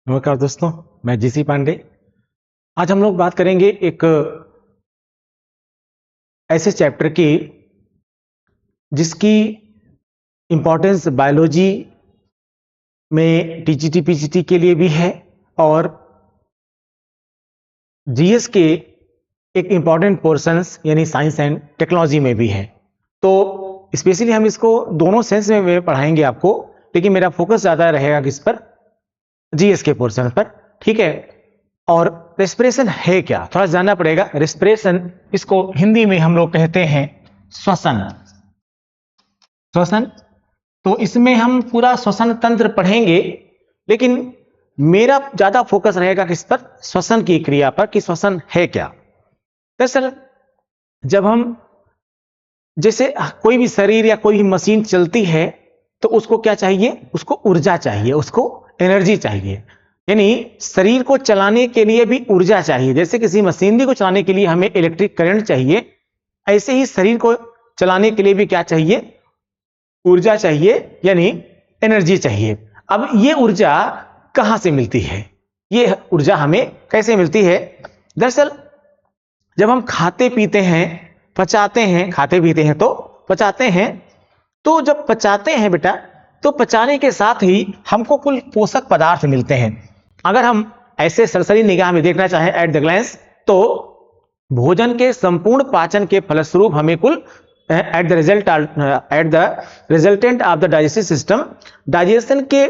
नमस्कार दोस्तों, मैं जीसी पांडे। आज हम लोग बात करेंगे एक ऐसे चैप्टर की जिसकी इम्पोर्टेंस बायोलॉजी में टीजीटी पीजीटी के लिए भी है और जीएस के एक इम्पॉर्टेंट पोर्शंस यानी साइंस एंड टेक्नोलॉजी में भी है। तो स्पेशली हम इसको दोनों सेंस में पढ़ाएंगे आपको, लेकिन मेरा फोकस ज़्यादा रहेगा किस पर, जीएस के पोर्शन पर। ठीक है। और रेस्पिरेशन है क्या, थोड़ा जानना पड़ेगा। रेस्पिरेशन, इसको हिंदी में हम लोग कहते हैं श्वसन। श्वसन, तो इसमें हम पूरा श्वसन तंत्र पढ़ेंगे, लेकिन मेरा ज्यादा फोकस रहेगा किस पर, श्वसन की क्रिया पर, कि श्वसन है क्या। दरअसल जब हम जैसे कोई भी शरीर या कोई भी मशीन चलती है तो उसको क्या चाहिए, उसको ऊर्जा चाहिए, उसको एनर्जी चाहिए। यानी शरीर को चलाने के लिए भी ऊर्जा चाहिए। जैसे किसी मशीनरी को चलाने के लिए हमें इलेक्ट्रिक करंट चाहिए, ऐसे ही शरीर को चलाने के लिए भी क्या चाहिए, ऊर्जा चाहिए, यानी एनर्जी चाहिए। अब ये ऊर्जा कहां से मिलती है, ये ऊर्जा हमें कैसे मिलती है। दरअसल जब हम खाते पीते हैं, पचाते हैं, खाते पीते हैं तो पचाते हैं, तो जब पचाते हैं बेटा, तो पचाने के साथ ही हमको कुल पोषक पदार्थ मिलते हैं। अगर हम ऐसे सरसरी निगाह में देखना चाहें एट द ग्लैंस, तो भोजन के संपूर्ण पाचन के फलस्वरूप हमें कुल at the resultant of the digestive system, digestion के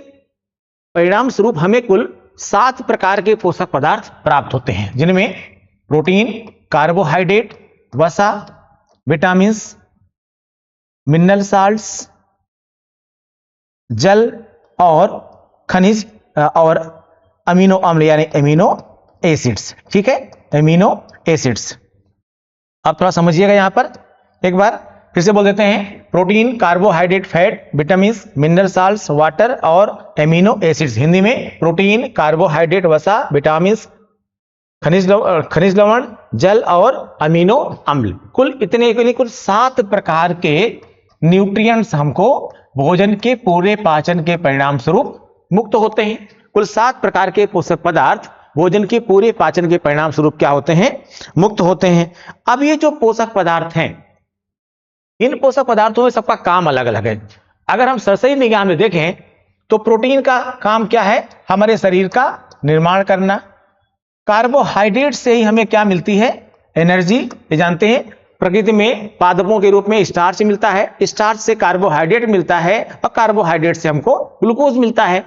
परिणाम स्वरूप हमें कुल 7 प्रकार के पोषक पदार्थ प्राप्त होते हैं, जिनमें प्रोटीन, कार्बोहाइड्रेट, वसा, विटामिन्स, मिनरल साल्ट्स, जल और खनिज और अमीनो अम्ल यानी एमिनो एसिड्स। ठीक है, एमिनो एसिड्स। अब थोड़ा समझिएगा यहां पर, एक बार फिर से बोल देते हैं। Protein, carbohydrate, fat, vitamin, mineral salts, water और एमिनो एसिड्स। हिंदी में प्रोटीन, कार्बोहाइड्रेट, वसा, विटामिन, खनिज लवण, जल और अमीनो अम्ल। कुल इतने के लिए कुल 7 प्रकार के न्यूट्रिएंट्स हमको भोजन के पूरे पाचन के परिणाम स्वरूप मुक्त होते हैं। कुल 7 प्रकार के पोषक पदार्थ भोजन के पूरे पाचन के परिणाम स्वरूप क्या होते हैं, मुक्त होते हैं। अब ये जो पोषक पदार्थ हैं, इन पोषक पदार्थों में सबका काम अलग अलग है। अगर हम सरसरी निगाह में देखें तो प्रोटीन का काम क्या है, हमारे शरीर का निर्माण करना। कार्बोहाइड्रेट से ही हमें क्या मिलती है, एनर्जी। ये जानते हैं प्रकृति में पादपों के रूप में स्टार्च मिलता है, स्टार्च से कार्बोहाइड्रेट मिलता है और कार्बोहाइड्रेट से हमको ग्लूकोज मिलता है।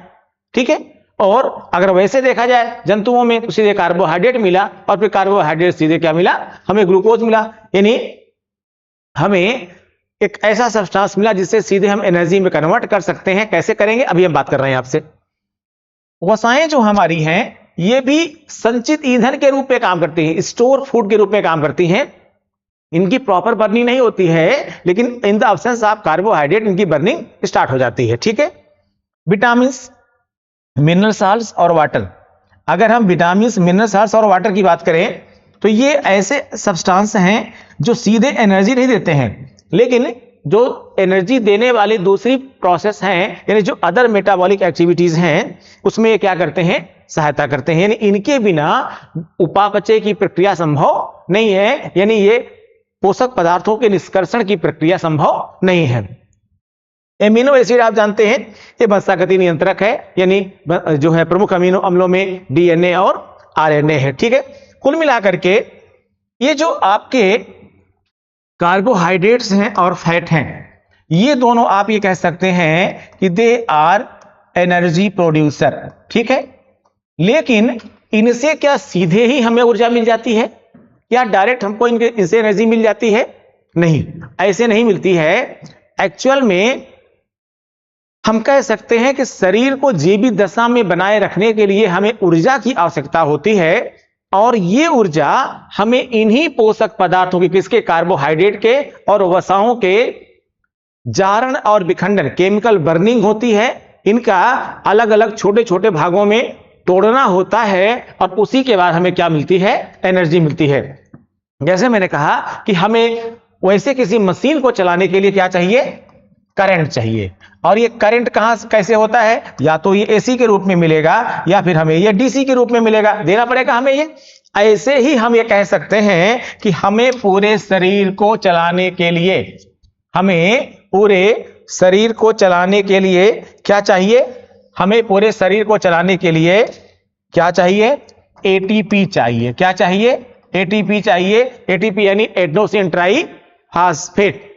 ठीक है। और अगर वैसे देखा जाए जंतुओं में तो सीधे कार्बोहाइड्रेट मिला और फिर कार्बोहाइड्रेट सीधे क्या मिला, हमें ग्लूकोज मिला। यानी हमें एक ऐसा सब्सटेंस मिला जिससे सीधे हम एनर्जी में कन्वर्ट कर सकते हैं। कैसे करेंगे अभी हम बात कर रहे हैं आपसे। वसाएं जो हमारी हैं, ये भी संचित ईंधन के रूप में काम करती हैं, स्टोर फूड के रूप में काम करती हैं। इनकी प्रॉपर बर्निंग नहीं होती है, लेकिन in the absence of carbohydrate इनकी बर्निंग स्टार्ट हो जाती है। ठीक है। विटामिन, मिनरल साल्ट्स और वाटर। अगर हम विटामिन, मिनरल साल्ट्स और वाटर की बात करें तो ये ऐसे सब्सटेंस हैं जो सीधे एनर्जी नहीं देते हैं, लेकिन जो एनर्जी देने वाली दूसरी प्रोसेस हैं, यानी जो अदर मेटाबॉलिक एक्टिविटीज हैं, उसमें ये क्या करते हैं, सहायता करते हैं। यानी इनके बिना उपापचय की प्रक्रिया संभव नहीं है, यानी ये पोषक पदार्थों के निष्कर्षण की प्रक्रिया संभव नहीं है। एमिनो एसिड आप जानते हैं, ये वंशागति नियंत्रक है, यानी जो है प्रमुख अमीनो अम्लों में डीएनए और आरएनए है। ठीक है। कुल मिलाकर के ये जो आपके कार्बोहाइड्रेट्स हैं और फैट हैं, ये दोनों आप ये कह सकते हैं कि दे आर एनर्जी प्रोड्यूसर। ठीक है। लेकिन इनसे क्या सीधे ही हमें ऊर्जा मिल जाती है या डायरेक्ट हमको इनसे एनर्जी मिल जाती है? नहीं, ऐसे नहीं मिलती है। एक्चुअल में हम कह सकते हैं कि शरीर को जीवित दशा में बनाए रखने के लिए हमें ऊर्जा की आवश्यकता होती है, और ये ऊर्जा हमें इन्हीं पोषक पदार्थों की, किसके, कार्बोहाइड्रेट के और वसाओं के जारण और विखंडन, केमिकल बर्निंग होती है। इनका अलग अलग छोटे छोटे भागों में तोड़ना होता है और उसी के बाद हमें क्या मिलती है, एनर्जी मिलती है। जैसे मैंने कहा कि हमें वैसे किसी मशीन को चलाने के लिए क्या चाहिए, करंट चाहिए। और ये करंट कहां कैसे होता है, या तो ये एसी के रूप में मिलेगा या फिर हमें ये डीसी के रूप में मिलेगा, देना पड़ेगा हमें ये। ऐसे ही हम ये कह सकते हैं कि हमें पूरे शरीर को चलाने के लिए, हमें पूरे शरीर को चलाने के लिए क्या चाहिए, हमें पूरे शरीर को चलाने के लिए क्या चाहिए, एटीपी चाहिए। क्या चाहिए, एटीपी चाहिए। एटीपी यानी एडेनोसिन ट्राईफॉस्फेट।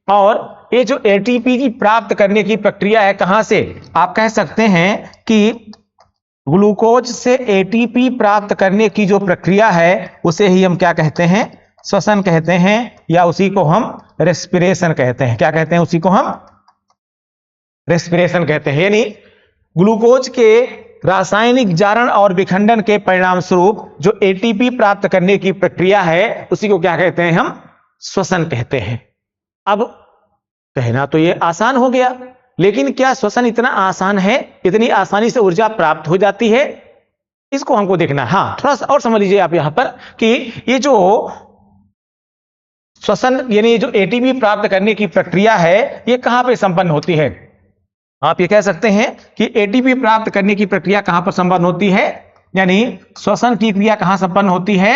और ये जो एटीपी की प्राप्त करने की प्रक्रिया है कहां से, आप कह सकते हैं कि ग्लूकोज से एटीपी प्राप्त करने की जो प्रक्रिया है उसे ही हम क्या कहते हैं, श्वसन कहते हैं, या उसी को हम रेस्पिरेशन कहते हैं। क्या कहते हैं, उसी को हम रेस्पिरेशन कहते हैं। यानी ग्लूकोज के रासायनिक जारण और विखंडन के परिणाम स्वरूप जो एटीपी प्राप्त करने की प्रक्रिया है उसी को क्या कहते हैं, हम श्वसन कहते हैं। अब कहना तो ये आसान हो गया, लेकिन क्या श्वसन इतना आसान है, इतनी आसानी से ऊर्जा प्राप्त हो जाती है, इसको हमको देखना। हाँ, थोड़ा सा और समझ लीजिए आप यहां पर कि ये जो श्वसन यानी जो एटीपी प्राप्त करने की प्रक्रिया है ये कहां पे संपन्न होती है। आप ये कह सकते हैं कि एटीपी प्राप्त करने की प्रक्रिया कहां पर संपन्न होती है, यानी श्वसन की क्रिया कहां संपन्न होती है,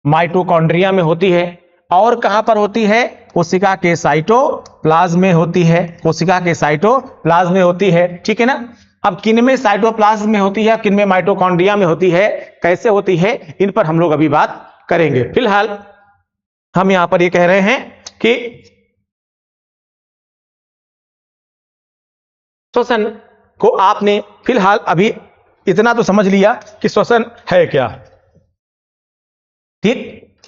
माइटोकॉन्ड्रिया में होती है। और कहां पर होती है, कोशिका के साइटोप्लाज्म में होती है। कोशिका के साइटोप्लाज्म में होती है, ठीक है ना। अब किन में साइटोप्लाज्म में होती है, किन में माइटोकॉन्ड्रिया में होती है, कैसे होती है, इन पर हम लोग अभी बात करेंगे। फिलहाल हम यहां पर ये कह रहे हैं कि श्वसन को आपने फिलहाल अभी इतना तो समझ लिया कि श्वसन है क्या, ठीक।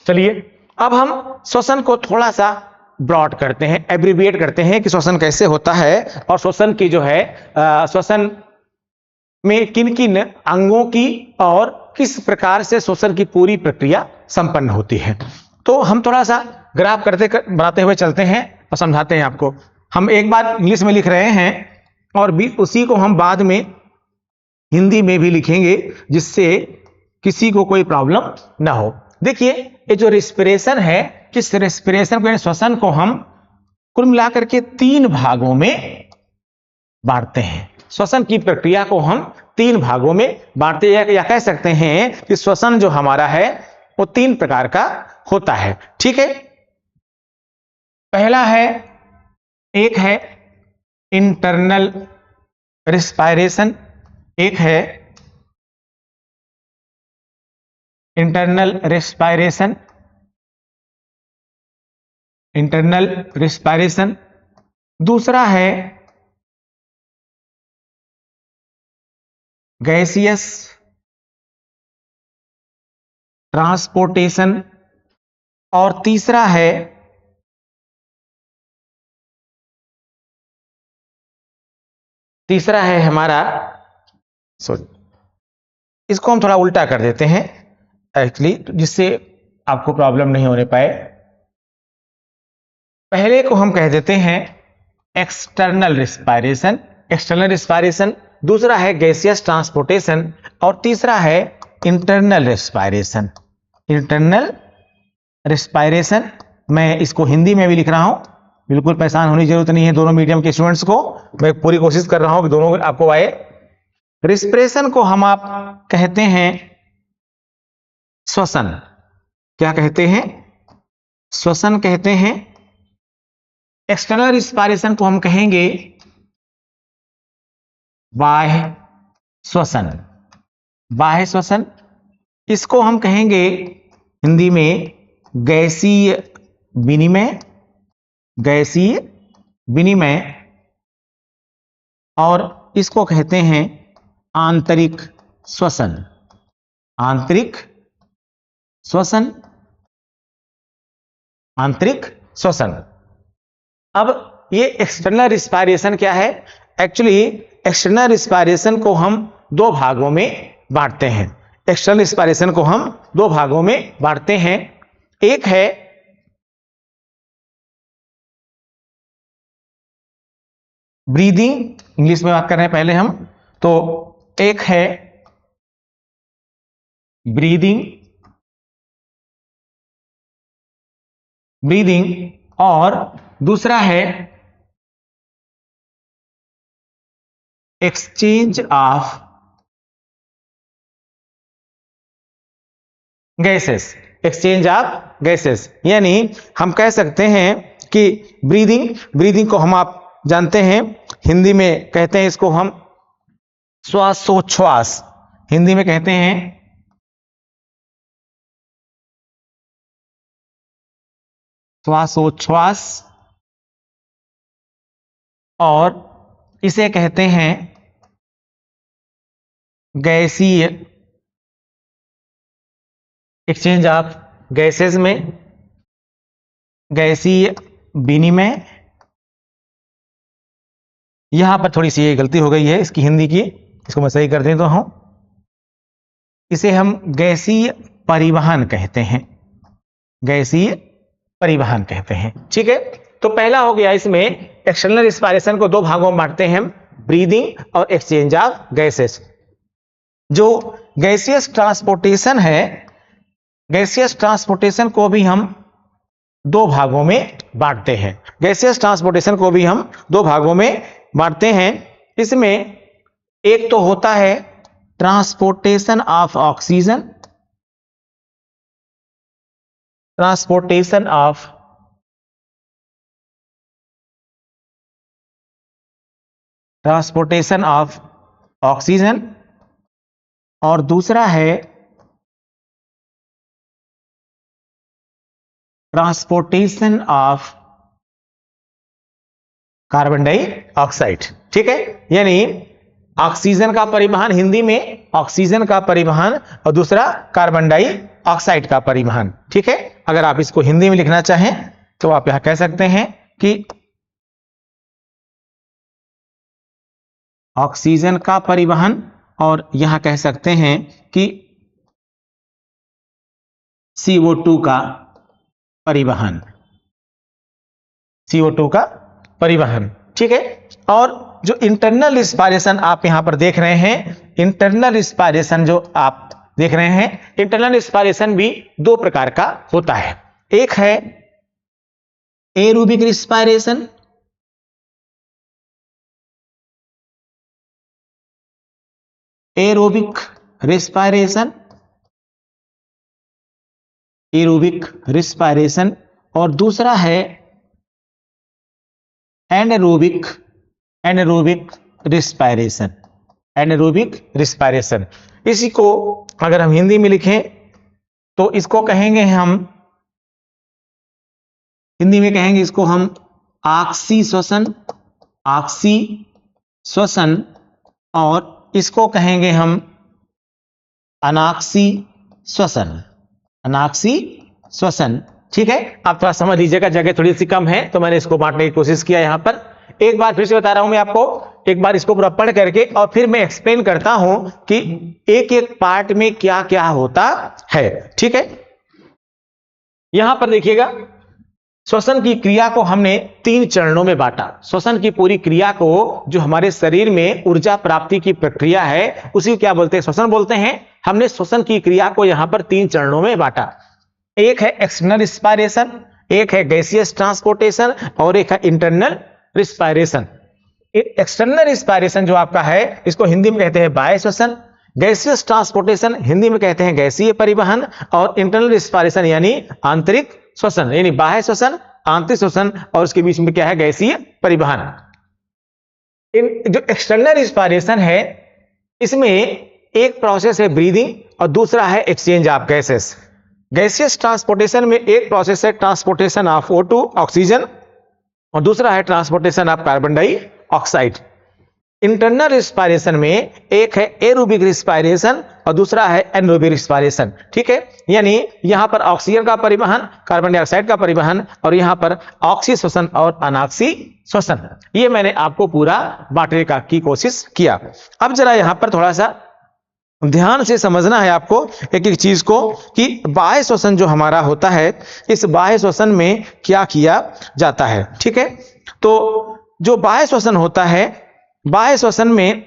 चलिए अब हम श्वसन को थोड़ा सा ब्रॉड करते हैं, एब्रिविएट करते हैं कि श्वसन कैसे होता है और श्वसन की जो है श्वसन में किन किन अंगों की और किस प्रकार से श्वसन की पूरी प्रक्रिया संपन्न होती है। तो हम थोड़ा सा ग्राफ बनाते हुए चलते हैं और समझाते हैं आपको। हम एक बार इंग्लिश में लिख रहे हैं और भी उसी को हम बाद में हिंदी में भी लिखेंगे जिससे किसी को कोई प्रॉब्लम ना हो। देखिए ये जो रेस्पिरेशन है, किस रेस्पिरेशन को, श्वसन को हम कुल मिलाकर के 3 भागों में बांटते हैं। श्वसन की प्रक्रिया को हम 3 भागों में बांटते हैं, या कह सकते हैं कि श्वसन जो हमारा है वो 3 प्रकार का होता है, ठीक है। पहला है, एक है इंटरनल रेस्पिरेशन, एक है इंटरनल रेस्पिरेशन, इंटरनल रेस्पिरेशन। दूसरा है गैसियस ट्रांसपोर्टेशन, और तीसरा है हमारा, सॉरी इसको हम थोड़ा उल्टा कर देते हैं एक्चुअली, जिससे आपको प्रॉब्लम नहीं होने पाए। पहले को हम कह देते हैं एक्सटर्नल रेस्पिरेशन, एक्सटर्नल रेस्पिरेशन। दूसरा है गैसियस ट्रांसपोर्टेशन और तीसरा है इंटरनल रेस्पिरेशन, इंटरनल रेस्पिरेशन। मैं इसको हिंदी में भी लिख रहा हूं, बिल्कुल परेशान होने की जरूरत नहीं है दोनों मीडियम के स्टूडेंट्स को। मैं पूरी कोशिश कर रहा हूं कि दोनों आपको आए। रेस्पिरेशन को हम आप कहते हैं श्वसन। क्या कहते हैं, श्वसन कहते हैं। एक्सटर्नल रेस्पिरेशन को हम कहेंगे बाह्य श्वसन, बाह्य श्वसन। इसको हम कहेंगे हिंदी में गैसीय विनिमय, गैसीय विनिमय। और इसको कहते हैं आंतरिक श्वसन, आंतरिक श्वसन, आंतरिक श्वसन। अब ये एक्सटर्नल रेस्पिरेशन क्या है, एक्चुअली एक्सटर्नल रेस्पिरेशन को हम 2 भागों में बांटते हैं। एक्सटर्नल रेस्पिरेशन को हम 2 भागों में बांटते हैं। एक है ब्रीदिंग, इंग्लिश में बात कर रहे हैं पहले हम, तो एक है ब्रीदिंग, ब्रीदिंग, और दूसरा है exchange of gases, exchange of gases, यानी हम कह सकते हैं कि ब्रीदिंग को हम आप जानते हैं, हिंदी में कहते हैं इसको हम श्वासोच्छ्वास, हिंदी में कहते हैं श्वासोच्छ्वास, और इसे कहते हैं गैसीय, एक्सचेंज ऑफ गैसेस में गैसीय विनिमय। यहां पर थोड़ी सी ये गलती हो गई है इसकी हिंदी की, इसको मैं सही कर देता हूं। इसे हम गैसीय परिवहन कहते हैं, गैसीय परिवहन कहते हैं, ठीक है। तो पहला हो गया, इसमें एक्सटर्नल रिस्पायरेशन को दो भागों में बांटते हैं हम, ब्रीदिंग और एक्सचेंज ऑफ गैसेस। जो गैसियस ट्रांसपोर्टेशन है, गैसियस ट्रांसपोर्टेशन को भी हम दो भागों में बांटते हैं, गैसियस ट्रांसपोर्टेशन को भी हम दो भागों में बांटते हैं। इसमें एक तो होता है transportation of oxygen, transportation of oxygen, और दूसरा है ट्रांसपोर्टेशन ऑफ कार्बन डाइऑक्साइड, ठीक है। यानी ऑक्सीजन का परिवहन, हिंदी में ऑक्सीजन का परिवहन, और दूसरा कार्बन डाइऑक्साइड का परिवहन, ठीक है। अगर आप इसको हिंदी में लिखना चाहें तो आप यहां कह सकते हैं कि ऑक्सीजन का परिवहन, और यहां कह सकते हैं कि CO2 का परिवहन, CO2 का परिवहन, ठीक है। और जो इंटरनल रिस्पायरेशन आप यहां पर देख रहे हैं, इंटरनल रिस्पायरेशन जो आप देख रहे हैं, इंटरनल रिस्पायरेशन भी दो प्रकार का होता है। एक है aerobic respiration, aerobic respiration, aerobic respiration, और दूसरा है anaerobic, anaerobic respiration, anaerobic respiration. इसी को अगर हम हिंदी में लिखें तो इसको कहेंगे हम, हिंदी में कहेंगे इसको हम ऑक्सी श्वसन, ऑक्सी श्वसन, और इसको कहेंगे हम अनाक्सी श्वसन, अनाक्सी श्वसन, ठीक है। आप थोड़ा समझ लीजिएगा, जगह थोड़ी सी कम है तो मैंने इसको बांटने की कोशिश किया यहां पर। एक बार फिर से बता रहा हूं मैं आपको, एक बार इसको पूरा पढ़ करके और फिर मैं एक्सप्लेन करता हूं कि एक एक पार्ट में क्या क्या होता है, ठीक है। यहां पर देखिएगा, श्वसन की क्रिया को हमने 3 चरणों में बांटा। श्वसन की पूरी क्रिया को, जो हमारे शरीर में ऊर्जा प्राप्ति की प्रक्रिया है, उसी को क्या बोलते हैं, श्वसन बोलते हैं। हमने श्वसन की क्रिया को यहां पर 3 चरणों में बांटा। एक है एक्सटर्नल रिस्पायरेशन, एक है गैसियस ट्रांसपोर्टेशन, और एक है इंटरनल रिस्पायरेशन। एक्सटर्नल रिस्पायरेशन जो आपका है, इसको हिंदी में कहते हैं बाह्य श्वसन। गैसियस ट्रांसपोर्टेशन हिंदी में कहते हैं गैसीय परिवहन, और इंटरनल रिस्पायरेशन यानी आंतरिक श्वसन, यानी बाह्य श्वसन, आंतरिक श्वसन, और उसके बीच में क्या है, गैसीय परिवहन। जो एक्सटर्नल रिस्पायरेशन है, इसमें एक प्रोसेस है ब्रीदिंग और दूसरा है exchange of gases. Gaseous transportation में एक प्रोसेस है ट्रांसपोर्टेशन ऑफ O2 ऑक्सीजन, और दूसरा है transportation of carbon dioxide. Internal respiration में एक है एरोबिक रिस्पायरेशन और दूसरा है एनारोबिक रिस्पायरेशन, ठीक है। यानी यहां पर ऑक्सीजन का परिवहन, कार्बन डाइऑक्साइड का परिवहन, और यहां पर ऑक्सी श्वसन और अनाक्सी श्वसन। ये मैंने आपको पूरा बांटने का की कोशिश किया। अब जरा यहां पर थोड़ा सा ध्यान से समझना है आपको एक एक चीज को, कि बाह्य श्वसन जो हमारा होता है, इस बाह्य श्वसन में क्या किया जाता है, ठीक है। तो जो बाह्य श्वसन होता है, बाह्य श्वसन में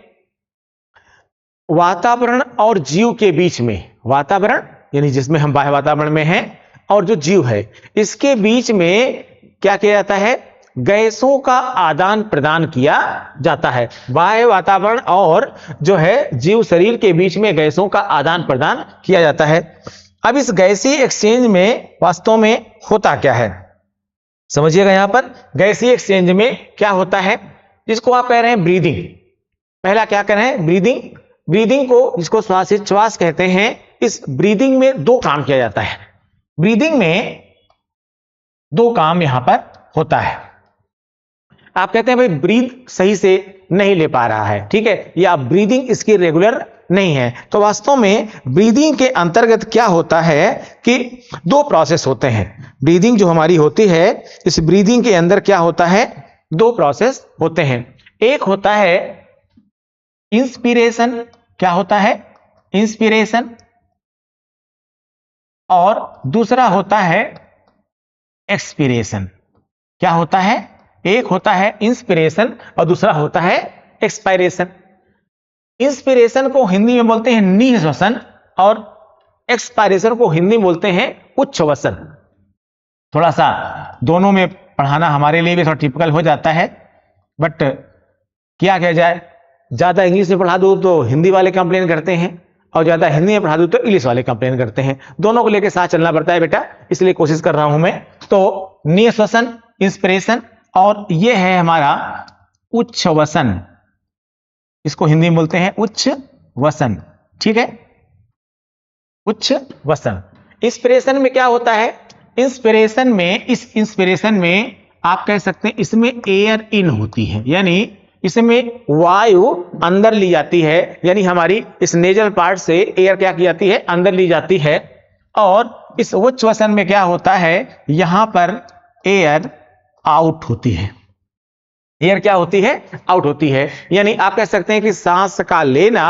वातावरण और जीव के बीच में, वातावरण यानी जिसमें हम बाह्य वातावरण में हैं, और जो जीव है, इसके बीच में क्या किया जाता है, गैसों का आदान प्रदान किया जाता है। बाह्य वातावरण और जो है जीव शरीर के बीच में गैसों का आदान प्रदान किया जाता है। अब इस गैसीय एक्सचेंज में वास्तव में होता क्या है, समझिएगा। यहां पर गैसीय एक्सचेंज में क्या होता है, जिसको आप कह रहे हैं ब्रीदिंग। पहला क्या कह रहे हैं, ब्रीदिंग। ब्रीदिंग को, जिसको श्वास कहते हैं, इस ब्रीदिंग में दो काम किया जाता है। ब्रीदिंग में दो काम यहां पर होता है। आप कहते हैं भाई ब्रीद सही से नहीं ले पा रहा है, ठीक है, या ब्रीदिंग इसकी रेगुलर नहीं है। तो वास्तव में ब्रीदिंग के अंतर्गत क्या होता है कि दो प्रोसेस होते हैं। ब्रीदिंग जो हमारी होती है, इस ब्रीदिंग के अंदर क्या होता है, दो प्रोसेस होते हैं। एक होता है इंस्पिरेशन। क्या होता है, इंस्पिरेशन। और दूसरा होता है एक्सपिरेशन। क्या होता है, एक होता है इंस्पिरेशन और दूसरा होता है एक्सपायरेशन। इंस्पिरेशन को हिंदी में बोलते हैं निःश्वसन और एक्सपायरेशन को हिंदी में बोलते हैं उच्छ्वसन। थोड़ा सा दोनों में पढ़ाना हमारे लिए भी थोड़ा टिपिकल हो जाता है, बट क्या किया जाए, ज्यादा इंग्लिश में पढ़ा दो तो हिंदी वाले कंप्लेन करते हैं और ज्यादा हिंदी में पढ़ा दो तो इंग्लिश वाले कंप्लेन करते हैं। दोनों को लेकर साथ चलना पड़ता है बेटा, इसलिए कोशिश कर रहा हूं मैं। तो निःश्वसन, इंस्पिरेशन, और यह है हमारा उच्छ्वसन, इसको हिंदी में बोलते हैं उच्छ्वसन, ठीक है, उच्छ्वसन। इंस्पिरेशन में क्या होता है, इंस्पिरेशन में, इस इंस्पिरेशन में आप कह सकते हैं इसमें एयर इन होती है, यानी इसमें वायु अंदर ली जाती है, यानी हमारी इस नेजल पार्ट से एयर क्या की जाती है, अंदर ली जाती है। और इस उच्छ्वसन में क्या होता है, यहां पर एयर आउट होती है। एयर क्या होती है, आउट होती है। यानी आप कह सकते हैं कि सांस का लेना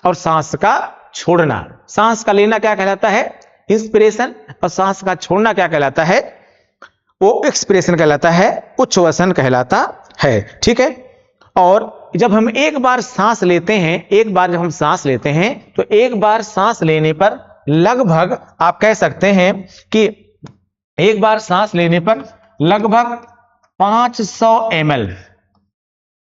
और सांस का छोड़ना। सांस का लेना क्या कहलाता है, इंस्पिरेशन, और सांस का छोड़ना क्या कहलाता है, वो एक्सपिरेशन कहलाता है, उच्छ्वसन कहलाता है, ठीक है। और जब हम एक बार सांस लेते हैं, एक बार जब हम सांस लेते हैं, तो एक बार सांस लेने पर लगभग आप कह सकते हैं कि एक बार सांस लेने पर लगभग 500 ml,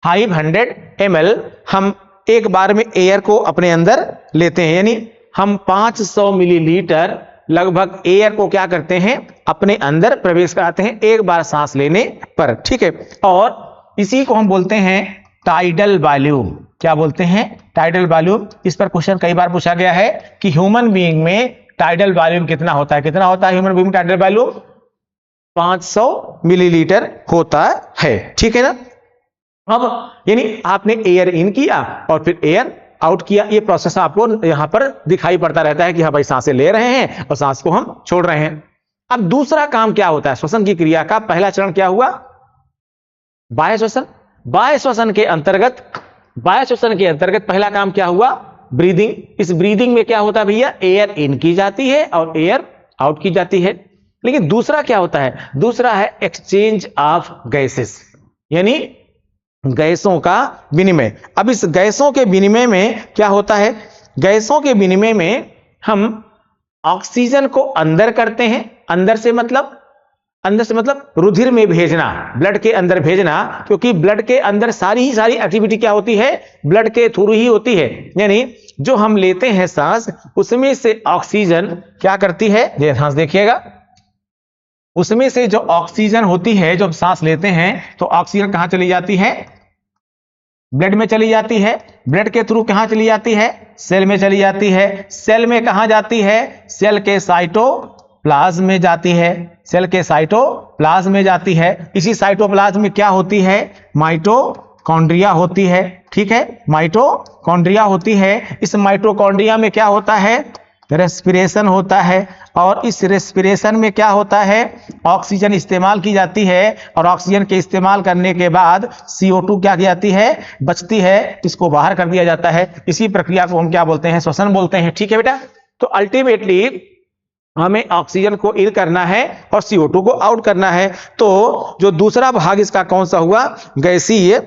500 ml हम एक बार में एयर को अपने अंदर लेते हैं। यानी हम 500 मिलीलीटर लगभग एयर को क्या करते हैं, अपने अंदर प्रवेश कराते हैं एक बार सांस लेने पर, ठीक है। और इसी को हम बोलते हैं टाइडल वॉल्यूम। क्या बोलते हैं, टाइडल वॉल्यूम। इस पर क्वेश्चन कई बार पूछा गया है कि ह्यूमन बीइंग में टाइडल वॉल्यूम कितना होता है, कितना होता है ह्यूमन बीइंग में टाइडल वॉल्यूम, 500 मिलीलीटर होता है, ठीक है ना। अब यानी आपने एयर इन किया और फिर एयर आउट किया, ये प्रोसेस आपको यहां पर दिखाई पड़ता रहता है कि हाँ भाई सांसें ले रहे हैं और सांस को हम छोड़ रहे हैं। अब दूसरा काम क्या होता है, श्वसन की क्रिया का पहला चरण क्या हुआ, बाह्य श्वसन। बाह्य श्वसन के अंतर्गत पहला काम क्या हुआ, ब्रीदिंग। इस ब्रीदिंग में क्या होता है भैया, एयर इन की जाती है और एयर आउट की जाती है। लेकिन दूसरा क्या होता है, दूसरा है एक्सचेंज ऑफ गैसेस, यानी गैसों का विनिमय। अब इस गैसों के विनिमय में क्या होता है, गैसों के विनिमय में हम ऑक्सीजन को अंदर करते हैं, अंदर से मतलब रुधिर में भेजना, ब्लड के अंदर भेजना, क्योंकि ब्लड के अंदर सारी एक्टिविटी क्या होती है, ब्लड के थ्रू ही होती है। यानी जो हम लेते हैं सांस, उसमें से ऑक्सीजन क्या करती है, ध्यान देखिएगा, उसमें से जो ऑक्सीजन होती है, जब सांस लेते हैं तो ऑक्सीजन कहां चली जाती है, ब्लड में चली जाती है। ब्लड के थ्रू कहां चली जाती है, सेल में चली जाती है। सेल में कहां जाती है, सेल के साइटोप्लाज्म में जाती है, सेल के साइटोप्लाज्म में जाती है। इसी साइटोप्लाज्म में क्या होती है, माइटोकॉन्ड्रिया होती है, ठीक है, माइटोकॉन्ड्रिया होती है। इस माइटोकॉन्ड्रिया में क्या होता है, रेस्पिरेशन होता है, और इस रेस्पिरेशन में क्या होता है, ऑक्सीजन इस्तेमाल की जाती है, और ऑक्सीजन के इस्तेमाल करने के बाद CO2 क्या की जाती है, बचती है, इसको बाहर कर दिया जाता है। इसी प्रक्रिया को हम क्या बोलते हैं, श्वसन बोलते हैं, ठीक है बेटा। तो अल्टीमेटली हमें ऑक्सीजन को इन करना है और CO2 को आउट करना है। तो जो दूसरा भाग इसका कौन सा हुआ, गैसीय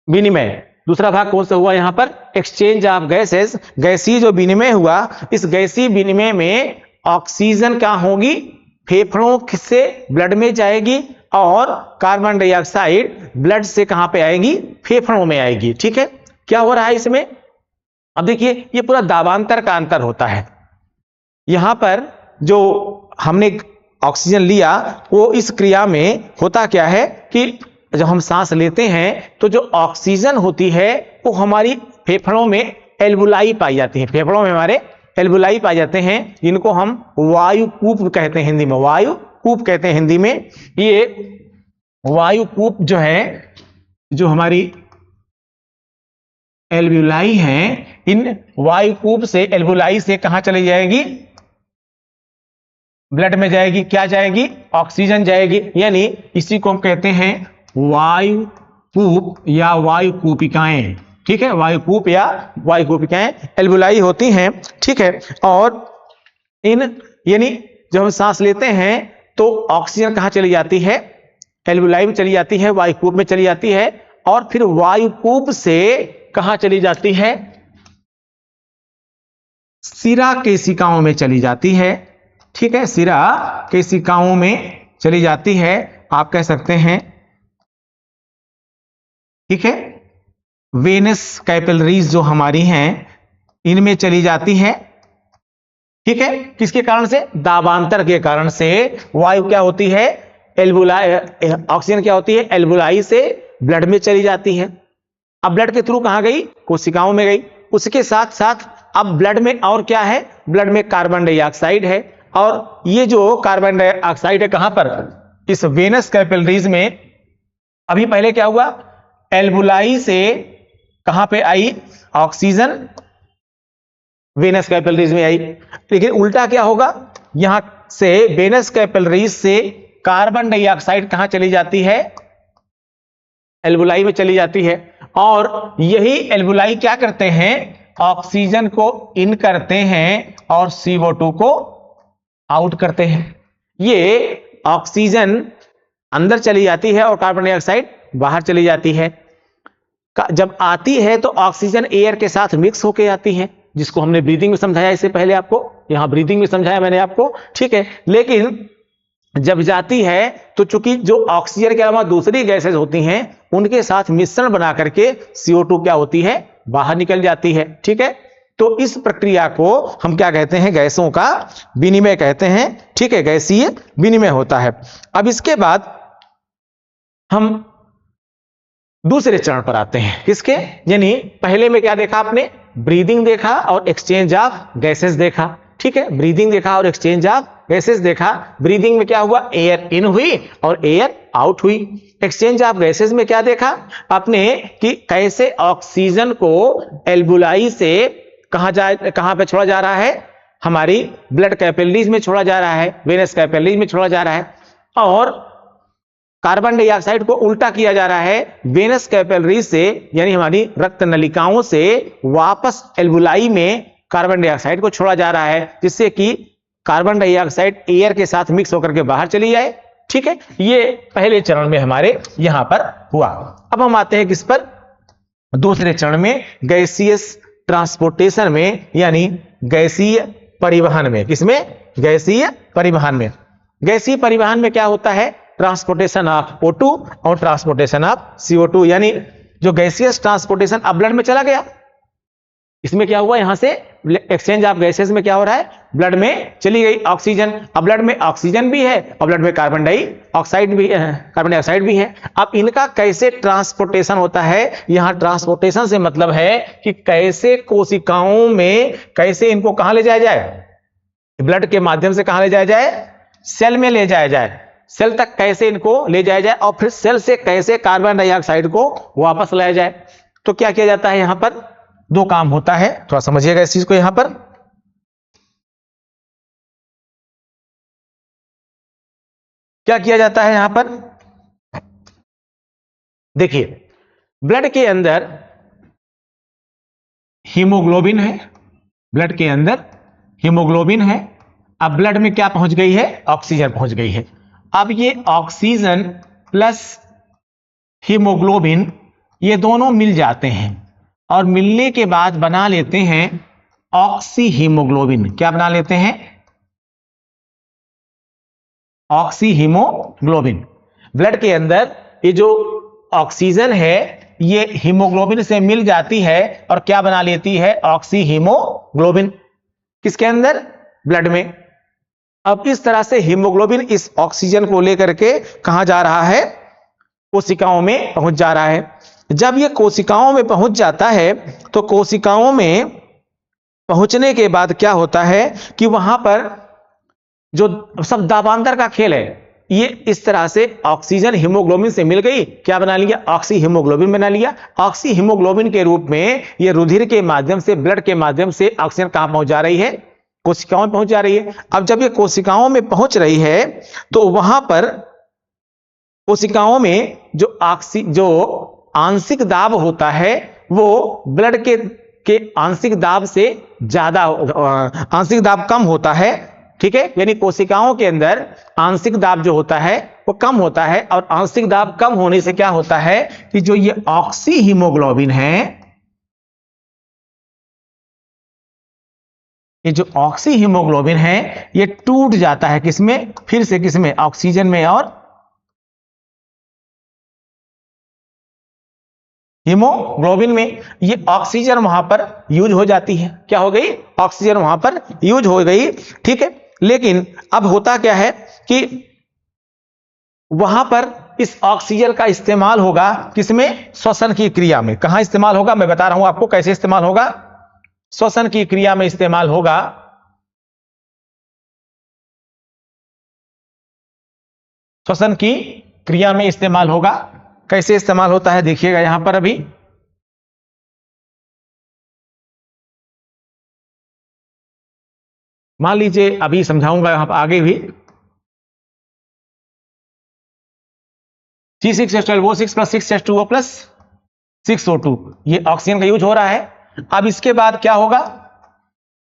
विनिमय। दूसरा भाग कौन सा हुआ यहां पर, एक्सचेंज ऑफ गैसेस। गैसीय जो विनिमय हुआ, इस गैसीय विनिमय में ऑक्सीजन क्या होगी, फेफड़ों से ब्लड में जाएगी, और कार्बन डाइऑक्साइड ब्लड से कहां पे आएगी, फेफड़ों में आएगी। ठीक है, क्या हो रहा है इसमें, अब देखिए ये पूरा दाबांतर का अंतर होता है। यहां पर जो हमने ऑक्सीजन लिया वो इस क्रिया में होता क्या है कि जब हम सांस लेते हैं तो जो ऑक्सीजन होती है वो हमारी फेफड़ों में एल्वुलाई पाई जाती है, फेफड़ों में हमारे एल्वुलाई पाए जाते हैं, जिनको हम वायुकूप कहते हैं हिंदी में, वायुकूप कहते हैं हिंदी में। ये वायुकूप जो है, जो हमारी एल्वुलाई हैं, इन वायुकूप से, एल्वुलाई से कहां चली जाएगी, ब्लड में जाएगी, क्या जाएगी, ऑक्सीजन जाएगी, यानी इसी को हम कहते हैं वायुकूप या वायुकूपिकाएं। ठीक है, वायुकूप या वायुकूपिकाएं एल्वुलाई होती हैं। ठीक है, और इन यानी जब हम सांस लेते हैं तो ऑक्सीजन कहां चली जाती है, एल्वुलाई में चली जाती है, वायुकूप में चली जाती है, और फिर वायुकूप से कहां चली जाती है, सिरा केशिकाओं में चली जाती है। ठीक है, सिरा केशिकाओं में चली जाती है, आप कह सकते हैं। ठीक है, वेनस कैपिलरीज जो हमारी हैं इनमें चली जाती है। ठीक है, किसके कारण से, दाबांतर के कारण से वायु क्या होती है, एल्वुलाई, ऑक्सीजन क्या होती है, एल्वुलाई से ब्लड में चली जाती है। अब ब्लड के थ्रू कहां गई, कोशिकाओं में गई। उसके साथ साथ अब ब्लड में और क्या है, ब्लड में कार्बन डाइऑक्साइड है, और ये जो कार्बन डाइऑक्साइड है कहां पर, इस वेनस कैपिलरीज में। अभी पहले क्या हुआ, एल्वुलाई से कहां पे आई, ऑक्सीजन वेनस कैपिलरीज में आई, लेकिन उल्टा क्या होगा, यहां से वेनस कैपिलरीज से कार्बन डाइऑक्साइड कहां चली जाती है, एल्वुलाई में चली जाती है, और यही एल्वुलाई क्या करते हैं, ऑक्सीजन को इन करते हैं और CO2 को आउट करते हैं। ये ऑक्सीजन अंदर चली जाती है और कार्बन डाइऑक्साइड बाहर चली जाती है। जब आती है तो ऑक्सीजन एयर के साथ मिक्स होके आती है, जिसको हमने ब्रीदिंग में समझाया इससे पहले आपको, यहां ब्रीदिंग में समझाया मैंने आपको। ठीक है, लेकिन जब जाती है तो चूंकि जो ऑक्सीजन के अलावा दूसरी गैसेज होती हैं उनके साथ मिश्रण बना करके CO2 क्या होती है, बाहर निकल जाती है। ठीक है, तो इस प्रक्रिया को हम क्या कहते हैं, गैसों का विनिमय कहते हैं। ठीक है, गैसीय विनिमय होता है। अब इसके बाद हम दूसरे चरण पर आते हैं, किसके, यानी पहले में क्या देखा आपने, ब्रीदिंग देखा और एक्सचेंज ऑफ गैसेस देखा। ठीक है, ब्रीदिंग देखा और एक्सचेंज ऑफ गैसेस देखा। ब्रीदिंग में क्या हुआ, एयर इन हुई और एयर आउट हुई। एक्सचेंज ऑफ गैसेस में क्या देखा आपने कि कैसे ऑक्सीजन को एल्वुलाई से कहां पे छोड़ा जा रहा है, हमारी ब्लड कैपिलरीज में छोड़ा जा रहा है, वेनस कैपिलरीज में छोड़ा जा रहा है, और कार्बन डाइऑक्साइड को उल्टा किया जा रहा है, वेनस कैपिलरीज से यानी हमारी रक्त नलिकाओं से वापस एल्वुलाई में कार्बन डाइऑक्साइड को छोड़ा जा रहा है, जिससे कि कार्बन डाइऑक्साइड एयर के साथ मिक्स होकर के बाहर चली जाए। ठीक है, ये पहले चरण में हमारे यहां पर हुआ। अब हम आते हैं किस पर, दूसरे चरण में, गैसियस ट्रांसपोर्टेशन में, यानी गैसीय परिवहन में। किसमें, गैसीय परिवहन में। गैसीय परिवहन में क्या होता है, ट्रांसपोर्टेशन ऑफ O2 और ट्रांसपोर्टेशन ऑफ CO2, यानी जो गैसियस ट्रांसपोर्टेशन अब ब्लड में चला गया, इसमें क्या हुआ, यहां से एक्सचेंज ऑफ गैसेस में क्या हो रहा है, ब्लड में चली गई ऑक्सीजन। अब ब्लड में ऑक्सीजन भी है और ब्लड में कार्बन डाइऑक्साइड भी है। अब इनका कैसे ट्रांसपोर्टेशन होता है, यहां ट्रांसपोर्टेशन से मतलब है कि कैसे कोशिकाओं में, कैसे इनको कहां ले जाया जाए, ब्लड के माध्यम से कहां ले जाया जाए, सेल में ले जाया जाए, सेल तक कैसे इनको ले जाया जाए, और फिर सेल से कैसे कार्बन डाइऑक्साइड को वापस लाया जाए। तो क्या किया जाता है, यहां पर दो काम होता है, थोड़ा समझिएगा इस चीज को। यहां पर क्या किया जाता है, यहां पर देखिए, ब्लड के अंदर हीमोग्लोबिन है, ब्लड के अंदर हीमोग्लोबिन है। अब ब्लड में क्या पहुंच गई है, ऑक्सीजन पहुंच गई है। अब ये ऑक्सीजन प्लस हीमोग्लोबिन ये दोनों मिल जाते हैं और मिलने के बाद बना लेते हैं ऑक्सी हीमोग्लोबिन। क्या बना लेते हैं, ऑक्सी हीमोग्लोबिन। ब्लड के अंदर ये जो ऑक्सीजन है ये हीमोग्लोबिन से मिल जाती है और क्या बना लेती है, ऑक्सी हीमोग्लोबिन, किसके अंदर, ब्लड में। अब इस तरह से हीमोग्लोबिन इस ऑक्सीजन को लेकर के कहां जा रहा है, कोशिकाओं में पहुंच जा रहा है। जब ये कोशिकाओं में पहुंच जाता है तो कोशिकाओं में पहुंचने के बाद क्या होता है कि वहां पर जो सब दाबांतर का खेल है, ये इस तरह से ऑक्सीजन हीमोग्लोबिन से मिल गई, क्या बना लिया, ऑक्सी हीमोग्लोबिन बना लिया। ऑक्सी हीमोग्लोबिन के रूप में ये रुधिर के माध्यम से, ब्लड के माध्यम से ऑक्सीजन कहां पहुंच जा रही है, कोशिकाओं में पहुंच जा रही है। अब जब ये कोशिकाओं में पहुंच रही है तो वहां पर कोशिकाओं में जो आंशिक दाब होता है वो ब्लड के आंशिक दाब से ज्यादा, आंशिक दाब कम होता है, ठीक है। यानी कोशिकाओं के अंदर आंशिक दाब जो होता है वो कम होता है, और आंशिक दाब कम होने से क्या होता है कि जो ये ऑक्सी हीमोग्लोबिन है, ये जो ऑक्सी हीमोग्लोबिन है ये टूट जाता है किसमें, फिर से किसमें, ऑक्सीजन में और हीमोग्लोबिन में। ये ऑक्सीजन वहां पर यूज हो जाती है, क्या हो गई, ऑक्सीजन वहां पर यूज हो गई, ठीक है। लेकिन अब होता क्या है कि वहां पर इस ऑक्सीजन का इस्तेमाल होगा किसमें, श्वसन की क्रिया में। कहां इस्तेमाल होगा, मैं बता रहा हूं आपको कैसे इस्तेमाल होगा, श्वसन की क्रिया में इस्तेमाल होगा। श्वसन की क्रिया में इस्तेमाल होगा। कैसे इस्तेमाल होता है देखिएगा यहां पर अभी, मान लीजिए अभी समझाऊंगा यहां पर आगे भी। C6H12O6 + 6H2O + 6O2, ये ऑक्सीजन का यूज हो रहा है। अब इसके बाद क्या होगा,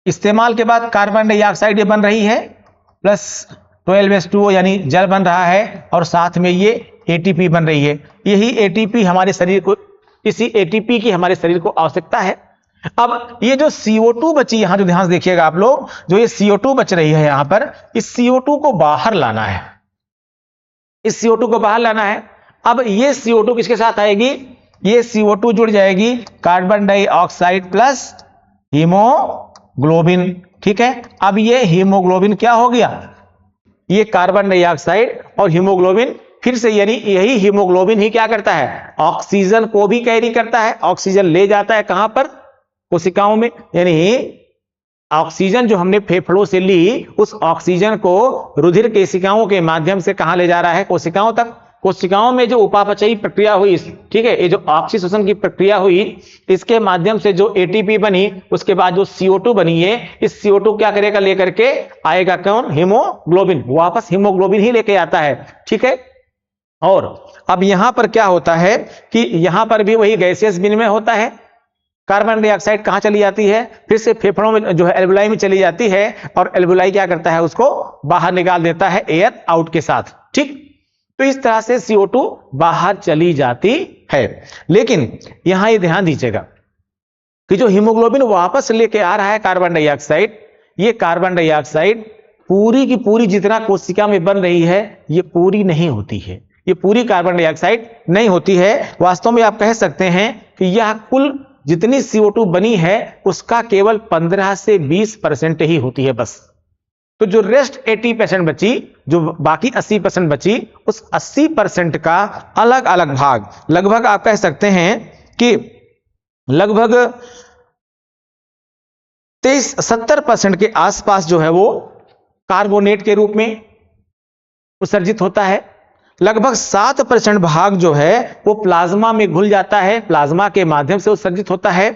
इस्तेमाल के बाद कार्बन डाइऑक्साइड ये बन रही है प्लस 12H2O यानी जल बन रहा है, और साथ में ये ATP बन रही है। यही ATP हमारे शरीर को, इसी ATP की हमारे शरीर को आवश्यकता है। अब ये जो CO2 बची, यहां जो ध्यान से देखिएगा आप लोग, जो ये CO2 बच रही है यहां पर, इस CO2 को बाहर लाना है, इस CO2 को बाहर लाना है। अब ये CO2 किसके साथ आएगी, ये CO2 जुड़ जाएगी कार्बन डाइऑक्साइड प्लस हीमोग्लोबिन, ठीक है। अब ये हीमोग्लोबिन क्या हो गया, ये कार्बन डाइऑक्साइड और हीमोग्लोबिन फिर से, यानी यही हीमोग्लोबिन ही क्या करता है, ऑक्सीजन को भी कैरी करता है, ऑक्सीजन ले जाता है कहां पर, कोशिकाओं में। यानी ऑक्सीजन जो हमने फेफड़ों से ली, उस ऑक्सीजन को रुधिर केशिकाओं के माध्यम से कहां ले जा रहा है, कोशिकाओं तक। कोशिकाओं में जो उपापचयी प्रक्रिया हुई, ठीक है, ये जो ऑक्सीशोषण की प्रक्रिया हुई, इसके माध्यम से जो ATP बनी, उसके बाद जो CO2 बनी है, इस CO2 क्या करेगा, लेकर के आएगा कौन, हीमोग्लोबिन, वापस हीमोग्लोबिन ही लेके आता है, ठीक है। और अब यहां पर क्या होता है कि यहां पर भी वही गैसियस विनिमय होता है। कार्बन डाइऑक्साइड कहां चली जाती है, फिर से फेफड़ों में जो है एल्वुलाई में चली जाती है, और एल्वुलाई क्या करता है, उसको बाहर निकाल देता है एयर आउट के साथ, ठीक। तो इस तरह से CO2 बाहर चली जाती है। लेकिन यहां ये ध्यान दीजिएगा कि जो हीमोग्लोबिन वापस लेके आ रहा है कार्बन डाइऑक्साइड, ये कार्बन डाइऑक्साइड पूरी की पूरी जितना कोशिका में बन रही है, ये पूरी नहीं होती है, ये पूरी कार्बन डाइऑक्साइड नहीं होती है। वास्तव में आप कह सकते हैं कि यह कुल जितनी CO2 बनी है उसका केवल 15 से 20% ही होती है बस। तो जो रेस्ट 80% बची, जो बाकी 80% बची, उस 80% का अलग अलग भाग, लगभग आप कह सकते हैं कि लगभग 70% के आसपास जो है वो कार्बोनेट के रूप में उत्सर्जित होता है। लगभग 7% भाग जो है वो प्लाज्मा में घुल जाता है, प्लाज्मा के माध्यम से उत्सर्जित होता है,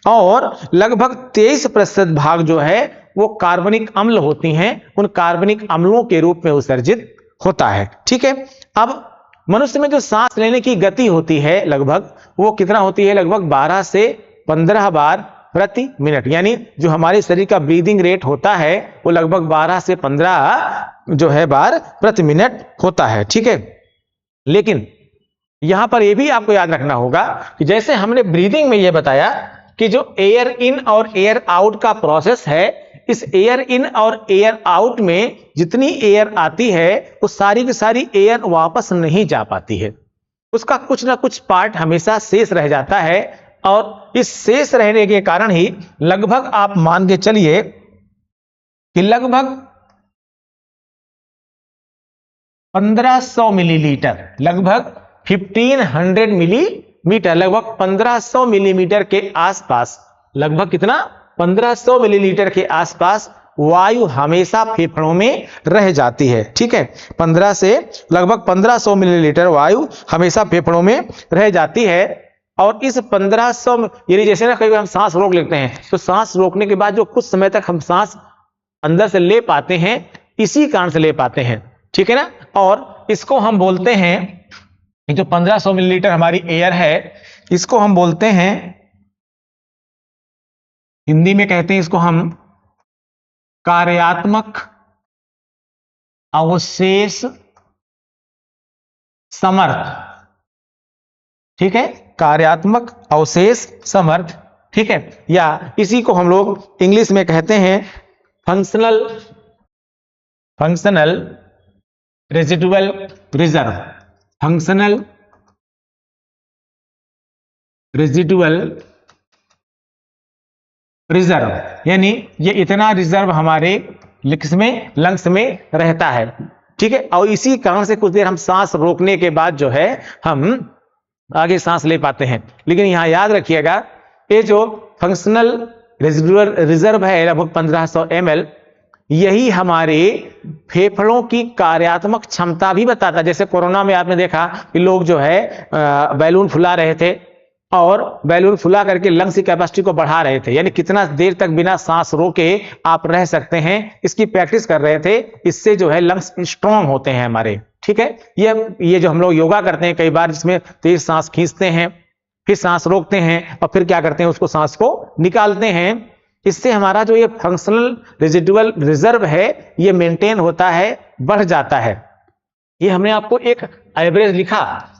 और लगभग 23% भाग जो है वो कार्बनिक अम्ल होती हैं, उन कार्बनिक अम्लों के रूप में उत्सर्जित होता है, ठीक है। अब मनुष्य में जो सांस लेने की गति होती है लगभग, वो कितना होती है, लगभग 12 से 15 बार प्रति मिनट, यानी जो हमारे शरीर का ब्रीदिंग रेट होता है वो लगभग 12 से 15 जो है बार प्रति मिनट होता है, ठीक है। लेकिन यहां पर यह भी आपको याद रखना होगा कि जैसे हमने ब्रीदिंग में यह बताया कि जो एयर इन और एयर आउट का प्रोसेस है, इस एयर इन और एयर आउट में जितनी एयर आती है वो सारी की सारी एयर वापस नहीं जा पाती है, उसका कुछ ना कुछ पार्ट हमेशा शेष रह जाता है। और इस शेष रहने के कारण ही लगभग आप मान के चलिए कि लगभग 1500 मिलीलीटर, लगभग 1500 मिलीमीटर, लगभग 1500 मिलीमीटर के आसपास, लगभग कितना 1500 मिलीलीटर के आसपास वायु हमेशा फेफड़ों में रह जाती है। ठीक है, 15 से लगभग 1500 मिलीलीटर वायु हमेशा फेफड़ों में रह जाती है। और इस 1500 यानी जैसे ना कई बार हम सांस रोक लेते हैं, तो सांस रोकने के बाद जो कुछ समय तक हम सांस अंदर से ले पाते हैं, इसी कारण से ले पाते हैं। ठीक है ना, और इसको हम बोलते हैं, जो 1500 मिलीलीटर हमारी एयर है, इसको हम बोलते हैं, हिंदी में कहते हैं इसको हम कार्यात्मक अवशेष समर्थ। ठीक है, कार्यात्मक अवशेष समर्थ। ठीक है, या इसी को हम लोग इंग्लिश में कहते हैं functional residual reserve, functional residual reserve, यानी ये इतना रिजर्व हमारे लंग्स में रहता है। ठीक है, और इसी कारण से कुछ देर हम सांस रोकने के बाद जो है हम आगे सांस ले पाते हैं। लेकिन यहां याद रखिएगा, ये जो फंक्शनल रेजिडुअल रिजर्व है लगभग 1500 ml, यही हमारे फेफड़ों की कार्यात्मक क्षमता भी बताता है। जैसे कोरोना में आपने देखा कि लोग जो है बैलून फुला रहे थे और बैलून फुला करके लंग्स की कैपेसिटी को बढ़ा रहे थे, यानी कितना देर तक बिना सांस रोके आप रह सकते हैं, इसकी प्रैक्टिस कर रहे थे। इससे जो है लंग्स स्ट्रांग होते हैं हमारे। ठीक है, ये जो हम लोग योगा करते हैं कई बार, जिसमें तेज सांस खींचते हैं, फिर सांस रोकते हैं और फिर क्या करते हैं, उसको सांस को निकालते हैं, इससे हमारा जो ये फंक्शनल रेजिडुअल रिजर्व है ये मेंटेन होता है, बढ़ जाता है। ये हमने आपको एक एवरेज लिखा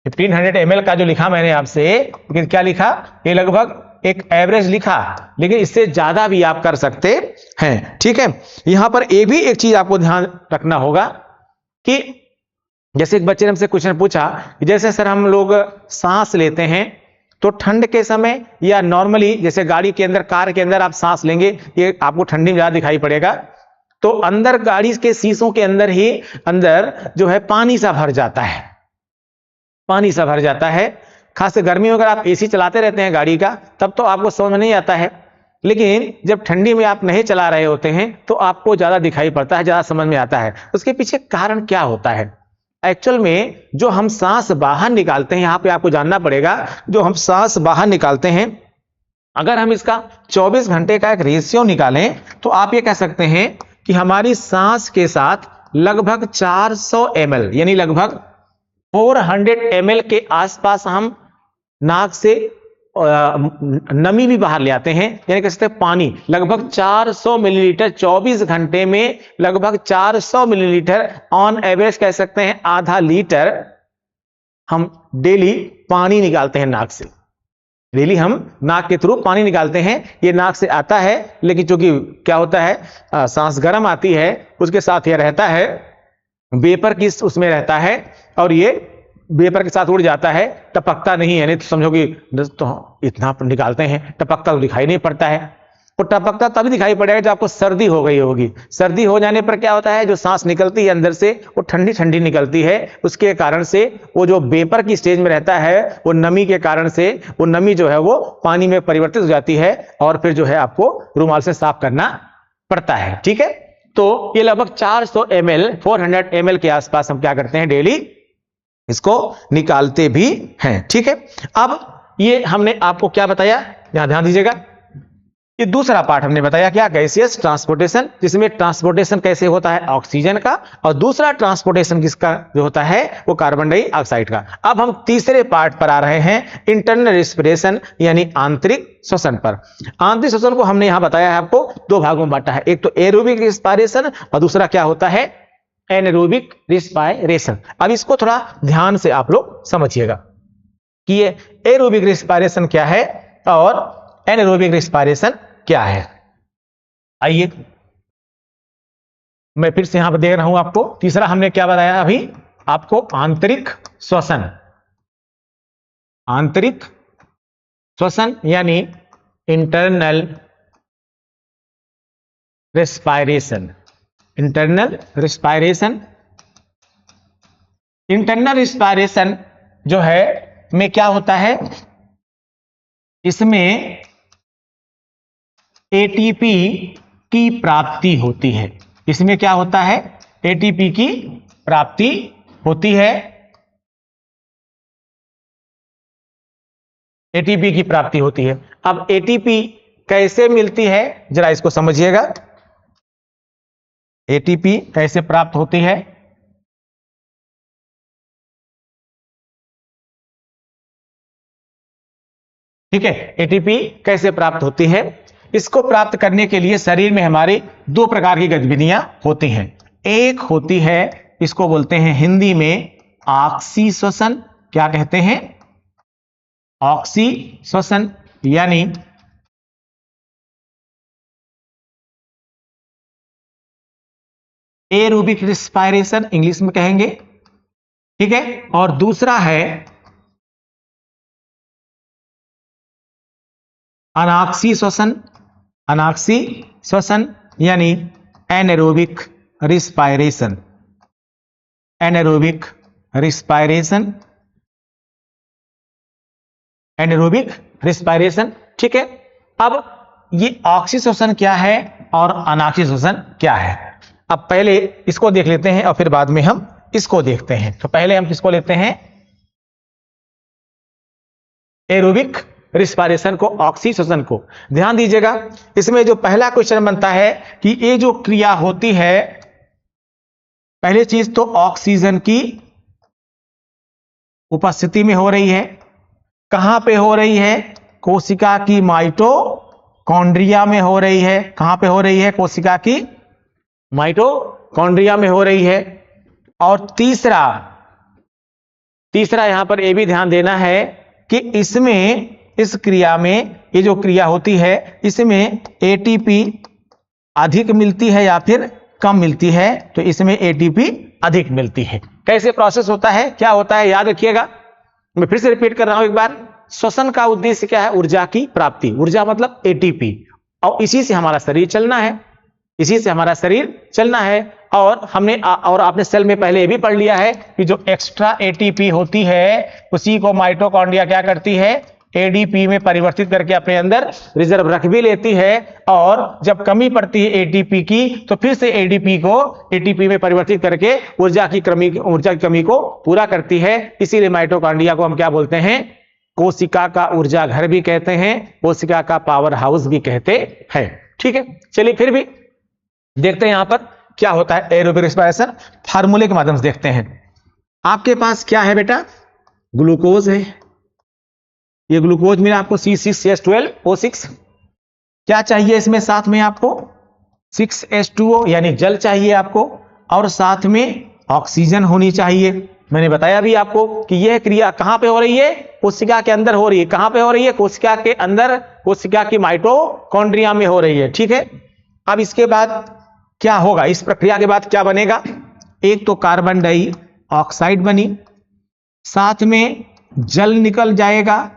1500 ml का जो लिखा मैंने आपसे, लेकिन क्या लिखा, ये लगभग एक एवरेज लिखा, लेकिन इससे ज्यादा भी आप कर सकते हैं। ठीक है, यहां पर एक चीज आपको ध्यान रखना होगा कि जैसे एक बच्चे ने हमसे क्वेश्चन पूछा, जैसे सर हम लोग सांस लेते हैं तो ठंड के समय या नॉर्मली जैसे गाड़ी के अंदर, कार के अंदर आप सांस लेंगे, ये आपको ठंडी में ज्यादा दिखाई पड़ेगा, तो अंदर गाड़ी के शीशों के अंदर ही अंदर जो है पानी सा भर जाता है, पानी सा भर जाता है। खासकर गर्मियों में अगर आप एसी चलाते रहते हैं गाड़ी का, तब तो आपको समझ में नहीं आता है, लेकिन जब ठंडी में आप नहीं चला रहे होते हैं तो आपको ज्यादा दिखाई पड़ता है, ज्यादा समझ में आता है। उसके पीछे कारण क्या होता है? एक्चुअल में जो हम सांस बाहर निकालते हैं, यहां पे आपको जानना पड़ेगा, जो हम सांस बाहर निकालते हैं, अगर हम इसका 24 घंटे का एक रेशियो निकालें तो आप ये कह सकते हैं कि हमारी सांस के साथ लगभग 400 ml यानी लगभग 400 ml के आसपास हम नाक से नमी भी बाहर ले आते हैं, यानी कह सकते हैं पानी लगभग 400 मिलीलीटर 24 घंटे में, लगभग 400 मिलीलीटर ऑन एवरेज कह सकते हैं, आधा लीटर हम डेली पानी निकालते हैं नाक से। डेली हम नाक के थ्रू पानी निकालते हैं, ये नाक से आता है, लेकिन चूंकि क्या होता है, सांस गर्म आती है, उसके साथ यह रहता है वेपर की उसमें रहता है, और ये वेपर के साथ उड़ जाता है, टपकता नहीं है। नहीं तो समझो कि तो इतना निकालते हैं, टपकता तो दिखाई नहीं पड़ता है। वो टपकता तभी दिखाई पड़ेगा जब आपको सर्दी हो गई होगी। सर्दी हो जाने पर क्या होता है, जो सांस निकलती है अंदर से वो ठंडी ठंडी निकलती है, उसके कारण से वो जो वेपर की स्टेज में रहता है, वो नमी के कारण से वो नमी जो है वो पानी में परिवर्तित हो जाती है, और फिर जो है आपको रुमाल से साफ करना पड़ता है। ठीक है, तो ये लगभग 400 ml 400 ml के आसपास हम क्या करते हैं, डेली इसको निकालते भी हैं। ठीक है, अब ये हमने आपको क्या बताया, यहां ध्यान दीजिएगा, ये दूसरा पार्ट हमने बताया क्या, गैसियस ट्रांसपोर्टेशन, जिसमें ट्रांसपोर्टेशन कैसे होता है ऑक्सीजन का, और दूसरा ट्रांसपोर्टेशन किसका जो होता है वो कार्बन डाइऑक्साइड का। अब हम तीसरे पार्ट पर आ रहे हैं, इंटरनल रेस्पिरेशन यानी आंतरिक श्वसन पर। आंतरिक श्वसन को हमने यहां बताया है आपको दो भागों में बांटा है, एक तो एरोबिक रेस्पिरेशन और दूसरा क्या होता है, एनारोबिक रेस्पिरेशन। अब इसको थोड़ा ध्यान से आप लोग समझिएगा कि ये एरोबिक रेस्पिरेशन क्या है और एनारोबिक रेस्पिरेशन क्या है। आइए मैं फिर से यहां पर देख रहा हूं आपको। तीसरा हमने क्या बताया अभी आपको, आंतरिक श्वसन। आंतरिक श्वसन यानी internal respiration. Internal respiration, internal respiration जो है में क्या होता है, इसमें एटीपी की प्राप्ति होती है। इसमें क्या होता है, एटीपी की प्राप्ति होती है। एटीपी की प्राप्ति होती है। अब एटीपी कैसे मिलती है जरा इसको समझिएगा। एटीपी कैसे प्राप्त होती है, ठीक है, एटीपी कैसे प्राप्त होती है। इसको प्राप्त करने के लिए शरीर में हमारे दो प्रकार की गतिविधियां होती हैं। एक होती है, इसको बोलते हैं हिंदी में ऑक्सी श्वसन। क्या कहते हैं, ऑक्सी श्वसन, यानी एरोबिक रेस्पायरेशन इंग्लिश में कहेंगे, ठीक है। और दूसरा है अनाक्सी श्वसन। अनाक्सी श्वसन यानी anaerobic respiration. Anaerobic respiration, anaerobic respiration, ठीक है। अब ये ऑक्सी श्वसन क्या है और अनाक्सी श्वसन क्या है, अब पहले इसको देख लेते हैं और फिर बाद में हम इसको देखते हैं। तो पहले हम किसको लेते हैं, एरोबिक रिस्पायरेशन को, ऑक्सी श्वसन को। ध्यान दीजिएगा, इसमें जो पहला क्वेश्चन बनता है कि ये जो क्रिया होती है, पहली चीज तो ऑक्सीजन की उपस्थिति में हो रही है। कहां पे हो रही है, कोशिका की माइटोकॉन्ड्रिया में हो रही है। कहां पे हो रही है, कोशिका की माइटोकॉन्ड्रिया में हो रही है। और तीसरा यहां पर यह भी ध्यान देना है कि इसमें, इस क्रिया में, ये जो क्रिया होती है इसमें एटीपी अधिक मिलती है या फिर कम मिलती है, तो इसमें एटीपी अधिक मिलती है। कैसे प्रोसेस होता है, क्या होता है, याद रखिएगा। मैं फिर से रिपीट कर रहा हूं एक बार। श्वसन का उद्देश्य क्या है, ऊर्जा की प्राप्ति। ऊर्जा मतलब एटीपी, और इसी से हमारा शरीर चलना है, इसी से हमारा शरीर चलना है। और हमने और आपने सेल में पहले ये भी पढ़ लिया है कि जो एक्स्ट्रा एटीपी होती है उसी को माइटोकॉन्ड्रिया क्या करती है, एडीपी में परिवर्तित करके अपने अंदर रिजर्व रख भी लेती है। और जब कमी पड़ती है एटीपी की तो फिर से एडीपी को एटीपी में परिवर्तित करके ऊर्जा की कमी को पूरा करती है। इसीलिए माइटोकॉन्ड्रिया को हम क्या बोलते हैं, कोशिका का ऊर्जा घर भी कहते हैं, कोशिका का पावर हाउस भी कहते हैं, ठीक है। चलिए फिर भी देखते हैं यहां पर क्या होता है एरोबिक रिस्पायरेशन, फार्मूले के माध्यम से देखते हैं। आपके पास क्या है बेटा, ग्लूकोज है। ये ग्लूकोज मिला आपको C6H12O6। क्या चाहिए इसमें साथ में आपको, 6H2O यानी जल चाहिए आपको, और साथ में ऑक्सीजन होनी चाहिए। मैंने बताया भी आपको कि यह क्रिया कहां पे हो रही है, कोशिका के अंदर हो रही है। कहां पे हो रही है, कोशिका के अंदर, कोशिका की माइटोकॉन्ड्रिया में हो रही है, ठीक है। अब इसके बाद क्या होगा, इस प्रक्रिया के बाद क्या बनेगा, एक तो कार्बन डाइऑक्साइड बनी, साथ में जल निकल जाएगा,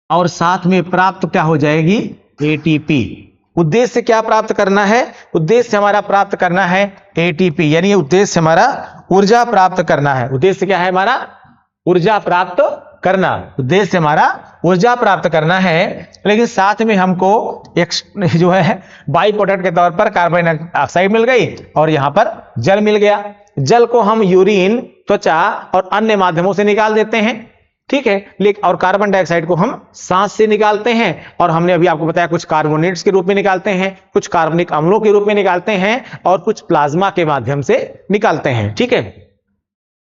और साथ में प्राप्त क्या हो जाएगी, एटीपी। उद्देश्य क्या प्राप्त करना है, उद्देश्य हमारा प्राप्त करना है एटीपी, यानी उद्देश्य हमारा ऊर्जा प्राप्त करना है। उद्देश्य क्या है हमारा, ऊर्जा प्राप्त करना। उद्देश्य हमारा ऊर्जा प्राप्त करना है, लेकिन साथ में हमको एक जो है बाई प्रोडक्ट के तौर पर कार्बन डाइऑक्साइड मिल गई और यहां पर जल मिल गया। जल को हम यूरिन, त्वचा और अन्य माध्यमों से निकाल देते हैं, ठीक है। लेकिन और कार्बन डाइऑक्साइड को हम सांस से निकालते हैं, और हमने अभी आपको बताया कुछ कार्बोनेट्स के रूप में निकालते हैं, कुछ कार्बनिक अम्लों के रूप में निकालते हैं, और कुछ प्लाज्मा के माध्यम से निकालते हैं, ठीक है।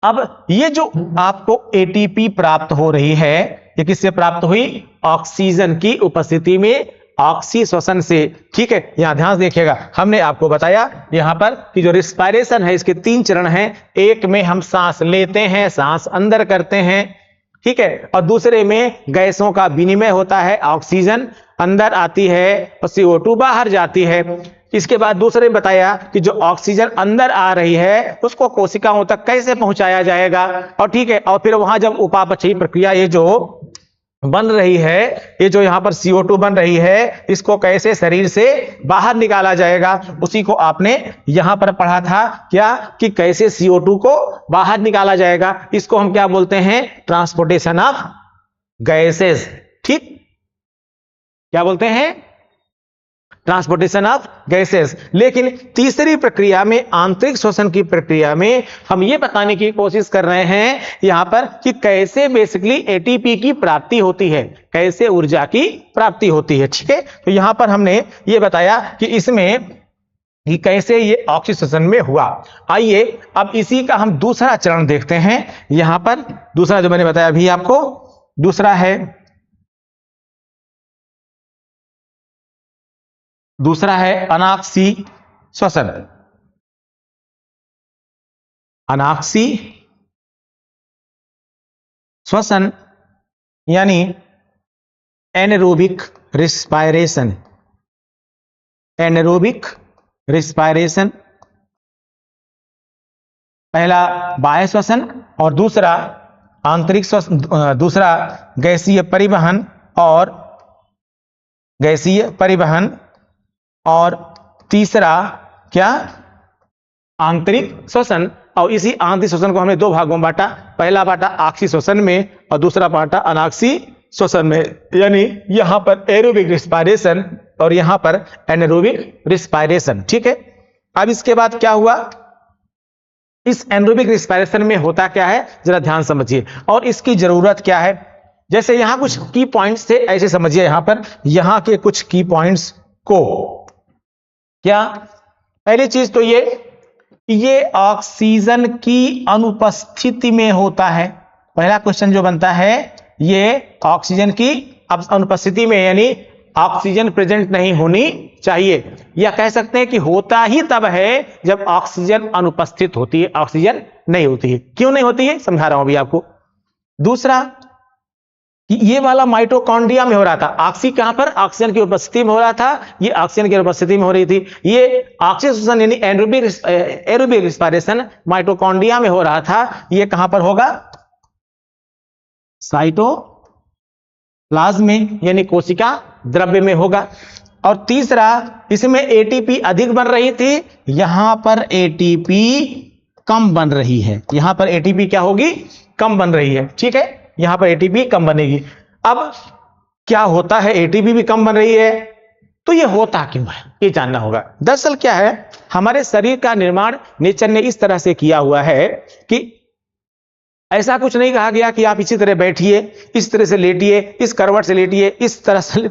अब ये जो आपको एटीपी प्राप्त हो रही है, ये किससे प्राप्त हुई, ऑक्सीजन की उपस्थिति में, ऑक्सी श्वसन से, ठीक है। यहां ध्यान देखिएगा, हमने आपको बताया यहां पर कि जो रिस्पायरेशन है इसके 3 चरण हैं। एक में हम सांस लेते हैं, सांस अंदर करते हैं, ठीक है, और दूसरे में गैसों का विनिमय होता है, ऑक्सीजन अंदर आती है और CO2 बाहर जाती है। इसके बाद दूसरे में बताया कि जो ऑक्सीजन अंदर आ रही है उसको कोशिकाओं तक कैसे पहुंचाया जाएगा, और ठीक है, और फिर वहां जब उपापचयी प्रक्रिया ये जो बन रही है, ये जो यहां पर CO2 बन रही है, इसको कैसे शरीर से बाहर निकाला जाएगा, उसी को आपने यहां पर पढ़ा था क्या, कि कैसे CO2 को बाहर निकाला जाएगा। इसको हम क्या बोलते हैं, ट्रांसपोर्टेशन ऑफ गैसेस। ठीक, क्या बोलते हैं, ट्रांसपोर्टेशन ऑफ गैसेस। लेकिन तीसरी प्रक्रिया में, आंतरिक श्वसन की प्रक्रिया में, हम ये बताने की कोशिश कर रहे हैं यहां पर कि कैसे बेसिकली एटीपी की प्राप्ति होती है, कैसे ऊर्जा की प्राप्ति होती है। ठीक है, तो यहां पर हमने ये बताया कि इसमें कि कैसे ये ऑक्सीजन में हुआ। आइए अब इसी का हम दूसरा चरण देखते हैं। यहां पर दूसरा जो मैंने बताया अभी आपको, दूसरा है अनाक्षी श्वसन। अनाक्षी श्वसन यानी एनारोबिक रिस्पायरेशन। एनारोबिक रिस्पायरेशन, पहला बाह्य श्वसन और दूसरा आंतरिक श्वसन, दूसरा गैसीय परिवहन और तीसरा क्या, आंतरिक श्वसन। और इसी आंतरिक श्वसन को हमने दो भागों में बांटा, पहला बांटा आक्षी श्वसन में और दूसरा बांटा अनाक्षी श्वसन में, यानी यहां पर एरोबिक रिस्पायरेशन और यहां पर एनारोबिक रिस्पायरेशन। ठीक है, अब इसके बाद क्या हुआ, इस एनारोबिक रिस्पायरेशन में होता क्या है जरा ध्यान समझिए, और इसकी जरूरत क्या है। जैसे यहां कुछ की पॉइंट्स थे, ऐसे समझिए यहां पर, यहां के कुछ की पॉइंट्स को, क्या, पहली चीज तो ये ऑक्सीजन की अनुपस्थिति में होता है। पहला क्वेश्चन जो बनता है, ये ऑक्सीजन की अनुपस्थिति में, यानी ऑक्सीजन प्रेजेंट नहीं होनी चाहिए, या कह सकते हैं कि होता ही तब है जब ऑक्सीजन अनुपस्थित होती है, ऑक्सीजन नहीं होती है। क्यों नहीं होती है समझा रहा हूं अभी आपको। दूसरा, ये वाला माइटोकॉन्ड्रिया में हो रहा था, ऑक्सी कहां पर, ऑक्सीजन की उपस्थिति में हो रहा था, ये ऑक्सीजन की उपस्थिति में हो रही थी। ये ऑक्सीजन यानी एरोबिक रिस्पायरेशन माइटोकॉन्ड्रिया में हो रहा था, ये कहां पर होगा, साइटोप्लाज्म में यानी कोशिका द्रव्य में होगा। और तीसरा, इसमें एटीपी अधिक बन रही थी, यहां पर एटीपी कम बन रही है, यहां पर एटीपी क्या होगी, कम बन रही है। ठीक है, यहां पर एटीपी कम बनेगी। अब क्या होता है, एटीपी भी कम बन रही है, तो ये होता क्यों है, ये जानना होगा। दरअसल क्या है, हमारे शरीर का निर्माण नेचर ने इस तरह से किया हुआ है कि ऐसा कुछ नहीं कहा गया कि आप इसी तरह बैठिए, इस तरह से लेटिए, इस करवट से लेटिए, इस तरह से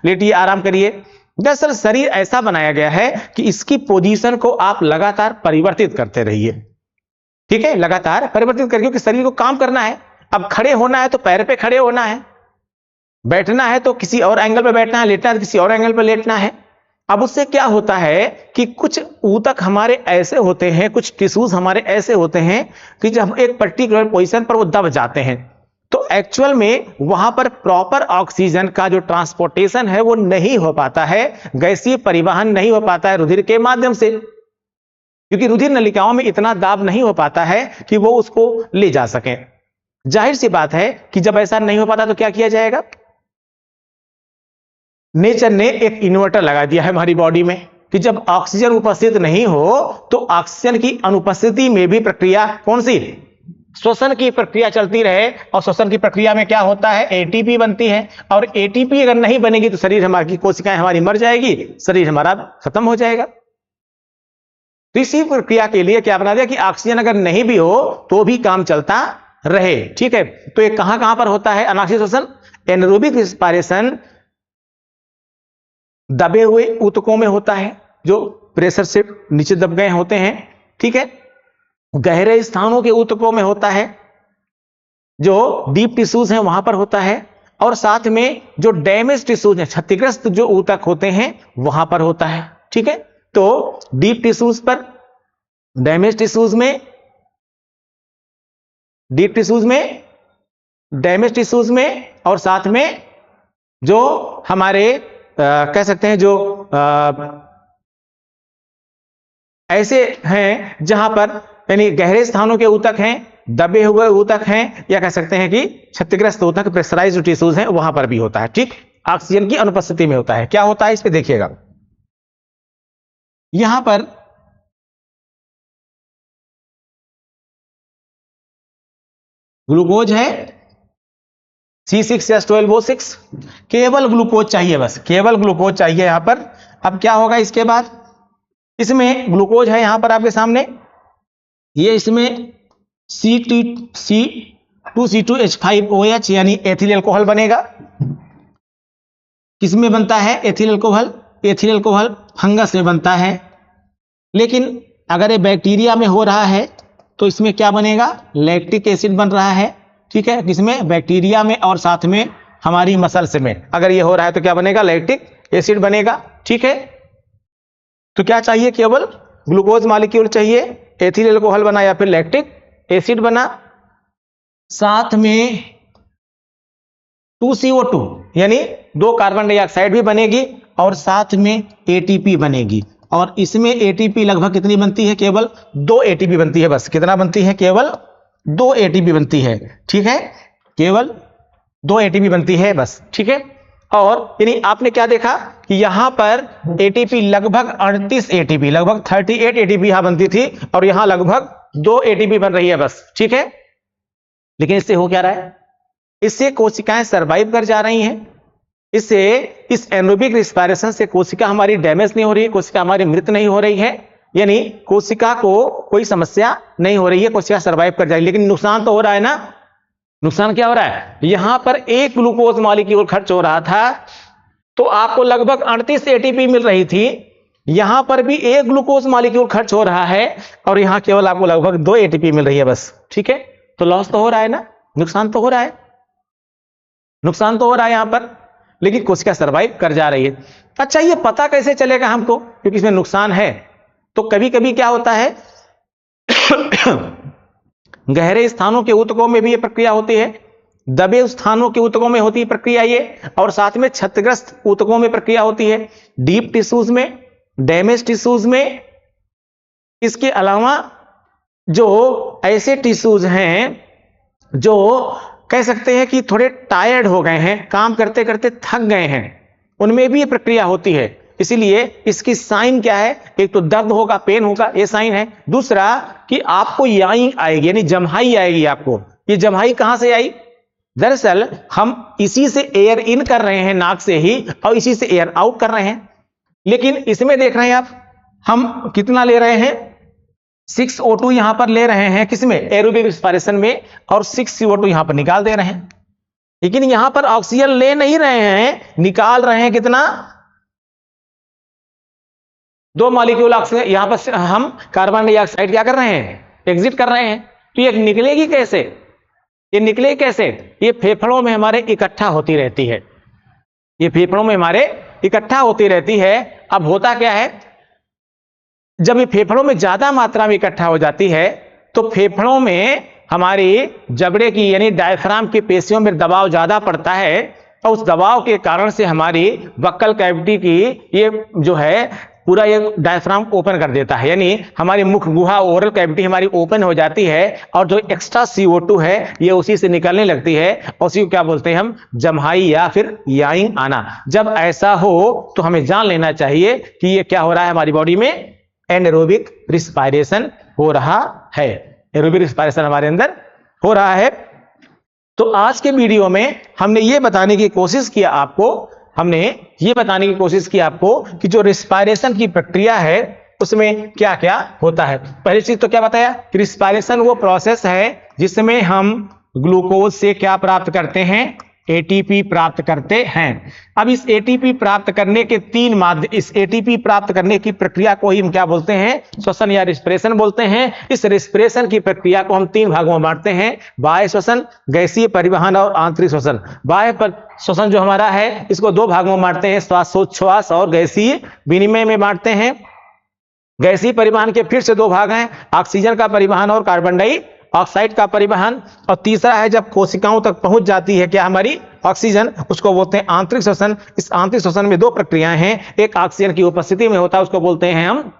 लेटिए, आराम करिए। दरअसल शरीर ऐसा बनाया गया है कि इसकी पोजीशन को आप लगातार परिवर्तित करते रहिए। ठीक है, लगातार परिवर्तित करके, क्योंकि शरीर को काम करना है। अब खड़े होना है तो पैर पे खड़े होना है, बैठना है तो किसी और एंगल पे बैठना है, लेटना है तो किसी और एंगल पे लेटना है। अब उससे क्या होता है कि कुछ ऊतक हमारे ऐसे होते हैं, कुछ टिश्यूज हमारे ऐसे होते हैं कि जब एक पर्टिकुलर पोजीशन पर वो दब जाते हैं, तो एक्चुअल में वहां पर प्रॉपर ऑक्सीजन का जो ट्रांसपोर्टेशन है वो नहीं हो पाता है, गैसीय परिवहन नहीं हो पाता है रुधिर के माध्यम से, क्योंकि रुधिर नलिकाओं में इतना दाब नहीं हो पाता है कि वो उसको ले जा सके। जाहिर सी बात है कि जब ऐसा नहीं हो पाता तो क्या किया जाएगा, नेचर ने एक इन्वर्टर लगा दिया है हमारी बॉडी में कि जब ऑक्सीजन उपस्थित नहीं हो तो ऑक्सीजन की अनुपस्थिति में भी प्रक्रिया कौन सी, श्वसन की प्रक्रिया चलती रहे। और श्वसन की प्रक्रिया में क्या होता है, एटीपी बनती है, और एटीपी अगर नहीं बनेगी तो शरीर हमारी, कोशिकाएं हमारी मर जाएगी, शरीर हमारा खत्म हो जाएगा। तो इसी प्रक्रिया के लिए क्या बना दिया कि ऑक्सीजन अगर नहीं भी हो तो भी काम चलता रहे। ठीक है, तो ये कहां कहां पर होता है अनाक्षी श्वसन, एनारोबिक रिस्पायरेशन दबे हुए ऊतकों में होता है, जो प्रेशर से नीचे दब गए होते हैं। ठीक है, गहरे स्थानों के ऊतकों में होता है, जो डीप टिश्यूज हैं वहां पर होता है, और साथ में जो डैमेज टिश्यूज हैं, क्षतिग्रस्त जो ऊतक होते हैं वहां पर होता है। ठीक है, तो डीप टिश्यूज पर, डैमेज टिश्यूज में, डीप टिश्यूज में डैमेज टिश्यूज में और साथ में जो हमारे कह सकते हैं जो ऐसे हैं जहां पर यानी गहरे स्थानों के ऊतक हैं, दबे हुए ऊतक हैं, या कह सकते हैं कि क्षतिग्रस्त ऊतक, प्रेशराइज्ड टिश्यूज हैं, वहां पर भी होता है। ठीक, ऑक्सीजन की अनुपस्थिति में होता है। क्या होता है इस पे देखिएगा, यहां पर ग्लूकोज है C6H12O6, केवल ग्लूकोज चाहिए, बस केवल ग्लूकोज चाहिए यहां पर। अब क्या होगा इसके बाद, इसमें ग्लूकोज है यहां पर आपके सामने, ये इसमें C2H5OH यानी एथिल अल्कोहल बनेगा। किसमें बनता है ethyl alcohol? Ethyl alcohol fungus में बनता है। लेकिन अगर ये बैक्टीरिया में हो रहा है तो इसमें क्या बनेगा? लैक्टिक एसिड बन रहा है। ठीक है, किसमें? बैक्टीरिया में और साथ में हमारी मसल्स में अगर ये हो रहा है तो क्या बनेगा? लैक्टिक एसिड बनेगा। ठीक है, तो क्या चाहिए? केवल ग्लूकोज मॉलिक्यूल चाहिए, एथिल अल्कोहल बना या फिर लैक्टिक एसिड बना, साथ में 2CO2 यानी 2 कार्बन डाइऑक्साइड भी बनेगी और साथ में ATP बनेगी। और इसमें ATP लगभग कितनी बनती है? केवल 2 ATP बनती है। बस कितना बनती है? केवल 2 ATP बनती है। ठीक है, केवल 2 ATP बनती है बस। ठीक है, और यानी आपने क्या देखा कि यहां पर ATP लगभग 38 ATP, लगभग 38 ATP यहां बनती थी और यहां लगभग 2 ATP बन रही है बस। ठीक है, लेकिन इससे हो क्या रहा है? इससे कोशिकाएं सरवाइव कर जा रही हैं। इससे इस एनरोबिक रिस्पायरेशन से कोशिका हमारी डैमेज नहीं हो रही है, कोशिका हमारी मृत नहीं हो रही है, यानी कोशिका को कोई समस्या नहीं हो रही है, कोशिका सरवाइव कर जाएगी। लेकिन नुकसान तो हो रहा है ना। नुकसान क्या हो रहा है? यहां पर एक ग्लूकोज मॉलिक्यूल खर्च हो रहा था तो आपको लगभग 38 ATP मिल रही थी, यहां पर भी एक ग्लूकोज मॉलिक्यूल खर्च हो रहा है और यहां केवल आपको लगभग 2 ATP मिल रही है बस। ठीक है, तो लॉस तो हो रहा है ना, नुकसान तो हो रहा है, नुकसान तो हो रहा है यहां पर, लेकिन कोशिका सरवाइव कर जा रही है। अच्छा, ये पता कैसे चलेगा हमको? क्योंकि इसमें नुकसान है। तो कभी कभी क्या होता है गहरे स्थानों के ऊतकों में भी ये प्रक्रिया होती है, दबे स्थानों के ऊतकों में होती है प्रक्रिया ये, और साथ में क्षतिग्रस्त ऊतकों में प्रक्रिया होती है, डीप टिश्यूज में, डैमेज टिश्यूज में। इसके अलावा जो ऐसे टिश्यूज हैं जो कह सकते हैं कि थोड़े टायर्ड हो गए हैं, काम करते करते थक गए हैं, उनमें भी ये प्रक्रिया होती है। इसीलिए इसकी साइन क्या है? एक तो दर्द होगा, पेन होगा, ये साइन है। दूसरा कि आपको याइंग आएगी, यानी जम्हाई आएगी आपको। ये जम्हाई कहां से आई? दरअसल हम इसी से एयर इन कर रहे हैं नाक से ही और इसी से एयर आउट कर रहे हैं। लेकिन इसमें देख रहे हैं आप, हम कितना ले रहे हैं? 6O2 यहां पर ले रहे हैं, किसमें? एरोबिक रिस्पायरेशन में, और 6CO2 यहां पर निकाल दे रहे हैं। लेकिन यहां पर ऑक्सीजन ले नहीं रहे हैं, निकाल रहे हैं कितना? 2 मॉलिक्यूल ऑक्सीजन। यहां पर हम कार्बन डाइऑक्साइड क्या कर रहे हैं? एग्जिट कर रहे हैं। तो ये निकलेगी कैसे? ये निकले कैसे? ये फेफड़ों में हमारे इकट्ठा होती रहती है, ये फेफड़ों में हमारे इकट्ठा होती रहती है। अब होता क्या है, जब ये फेफड़ों में ज्यादा मात्रा में इकट्ठा हो जाती है तो फेफड़ों में हमारी जबड़े की यानी डायफ्राम की पेशियों में दबाव ज्यादा पड़ता है और उस दबाव के कारण से हमारी बक्कल कैविटी की ये जो है पूरा ये डायफ्राम ओपन कर देता है, यानी हमारी मुख गुहा ओरल कैविटी हमारी ओपन हो जाती है और जो एक्स्ट्रा CO2 है ये उसी से निकलने लगती है और उसी को क्या बोलते हैं हम? जम्हाई या फिर याइंग आना। जब ऐसा हो तो हमें जान लेना चाहिए कि ये क्या हो रहा है हमारी बॉडी में? एनएरोबिक रिस्पायरेशन हो रहा है, एरोबिक रिस्पायरेशन हमारे अंदर हो रहा है। तो आज के वीडियो में हमने ये बताने की कोशिश किया आपको, हमने ये बताने की कोशिश की आपको कि जो रिस्पायरेशन की प्रक्रिया है उसमें क्या क्या होता है। पहली चीज तो क्या बताया कि रिस्पायरेशन वो प्रोसेस है जिसमें हम ग्लूकोज से क्या प्राप्त करते हैं? ATP प्राप्त करते हैं। अब इस ATP प्राप्त करने के 3 माध्यम, इस ATP प्राप्त करने की प्रक्रिया को ही हम क्या बोलते हैं? श्वसन या रिस्पिरेशन बोलते हैं। इस रिस्पिरेशन की प्रक्रिया को हम 3 भागों में बांटते हैं, बाह्य श्वसन, गैसीय परिवहन और आंतरिक श्वसन। बाह्य श्वसन जो हमारा है इसको 2 भागों में बांटते हैं, श्वासोच्छ्वास और गैसीय विनिमय में बांटते हैं। गैसीय परिवहन के फिर से 2 भाग हैं, ऑक्सीजन का परिवहन और कार्बन ऑक्साइड का परिवहन, और तीसरा है जब कोशिकाओं तक पहुंच जाती है क्या हमारी ऑक्सीजन, उसको बोलते हैं आंतरिक श्वसन। इस आंतरिक श्वसन में दो प्रक्रियाएं हैं, एक ऑक्सीजन की उपस्थिति में होता है उसको बोलते हैं हम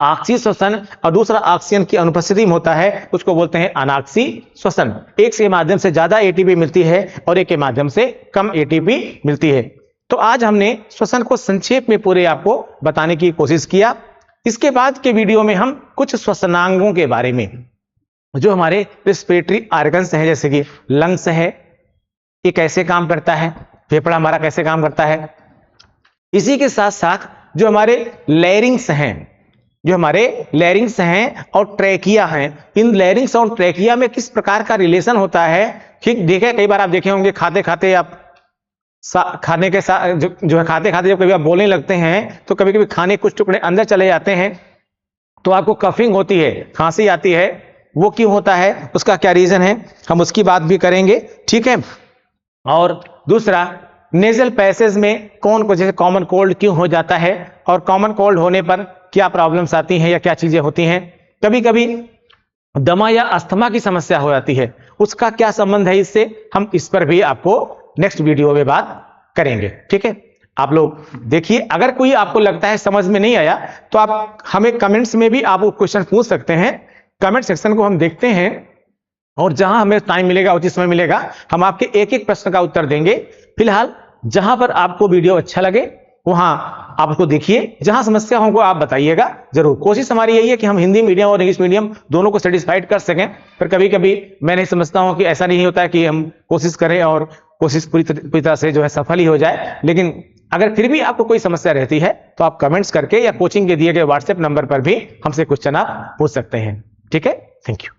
ऑक्सीय श्वसन, और दूसरा ऑक्सीजन की अनुपस्थिति में होता है उसको बोलते हैं अनाक्सीय श्वसन। एक के माध्यम से ज्यादा एटीपी मिलती है और एक के माध्यम से कम एटीपी मिलती है। तो आज हमने श्वसन को संक्षेप में पूरे आपको बताने की कोशिश किया। इसके बाद के वीडियो में हम कुछ श्वसनांगों के बारे में, जो हमारे रेस्पिरेटरी ऑर्गन्स हैं, जैसे कि लंग्स है, ये कैसे काम करता है, फेफड़ा हमारा कैसे काम करता है, इसी के साथ साथ जो हमारे लैरिंग्स हैं और ट्रैकिया हैं, इन लैरिंग्स और ट्रैकिया में किस प्रकार का रिलेशन होता है। ठीक देखे, कई बार आप देखे होंगे खाते खाते आप खाने के साथ जो है खाते खाते जब कभी आप बोलने लगते हैं तो कभी कभी खाने कुछ टुकड़े अंदर चले जाते हैं तो आपको कफिंग होती है, खांसी आती है। वो क्यों होता है, उसका क्या रीजन है, हम उसकी बात भी करेंगे। ठीक है। और दूसरा, नेजल पैसेज में कौन को जैसे कॉमन कोल्ड क्यों हो जाता है और कॉमन कोल्ड होने पर क्या प्रॉब्लम्स आती हैं या क्या चीजें होती हैं। कभी कभी दमा या अस्थमा की समस्या हो जाती है, उसका क्या संबंध है इससे, हम इस पर भी आपको नेक्स्ट वीडियो में बात करेंगे। ठीक है, आप लोग देखिए। अगर कोई आपको लगता है समझ में नहीं आया तो आप हमें कमेंट्स में भी आप क्वेश्चन पूछ सकते हैं। कमेंट सेक्शन को हम देखते हैं और जहां हमें टाइम मिलेगा, उचित समय मिलेगा, हम आपके एक एक प्रश्न का उत्तर देंगे। फिलहाल जहां पर आपको वीडियो अच्छा लगे वहां आप उसको देखिए, जहां समस्या हो आप बताइएगा जरूर। कोशिश हमारी यही है कि हम हिंदी मीडियम और इंग्लिश मीडियम दोनों को सेटिस्फाइड कर सकें। पर कभी कभी मैं नहीं समझता हूं कि ऐसा नहीं होता है कि हम कोशिश करें और कोशिश पूरी तरह से जो है सफल ही हो जाए। लेकिन अगर फिर भी आपको कोई समस्या रहती है तो आप कमेंट्स करके या कोचिंग के दिए गए व्हाट्सएप नंबर पर भी हमसे क्वेश्चन आप पूछ सकते हैं। ठीक है, थैंक यू।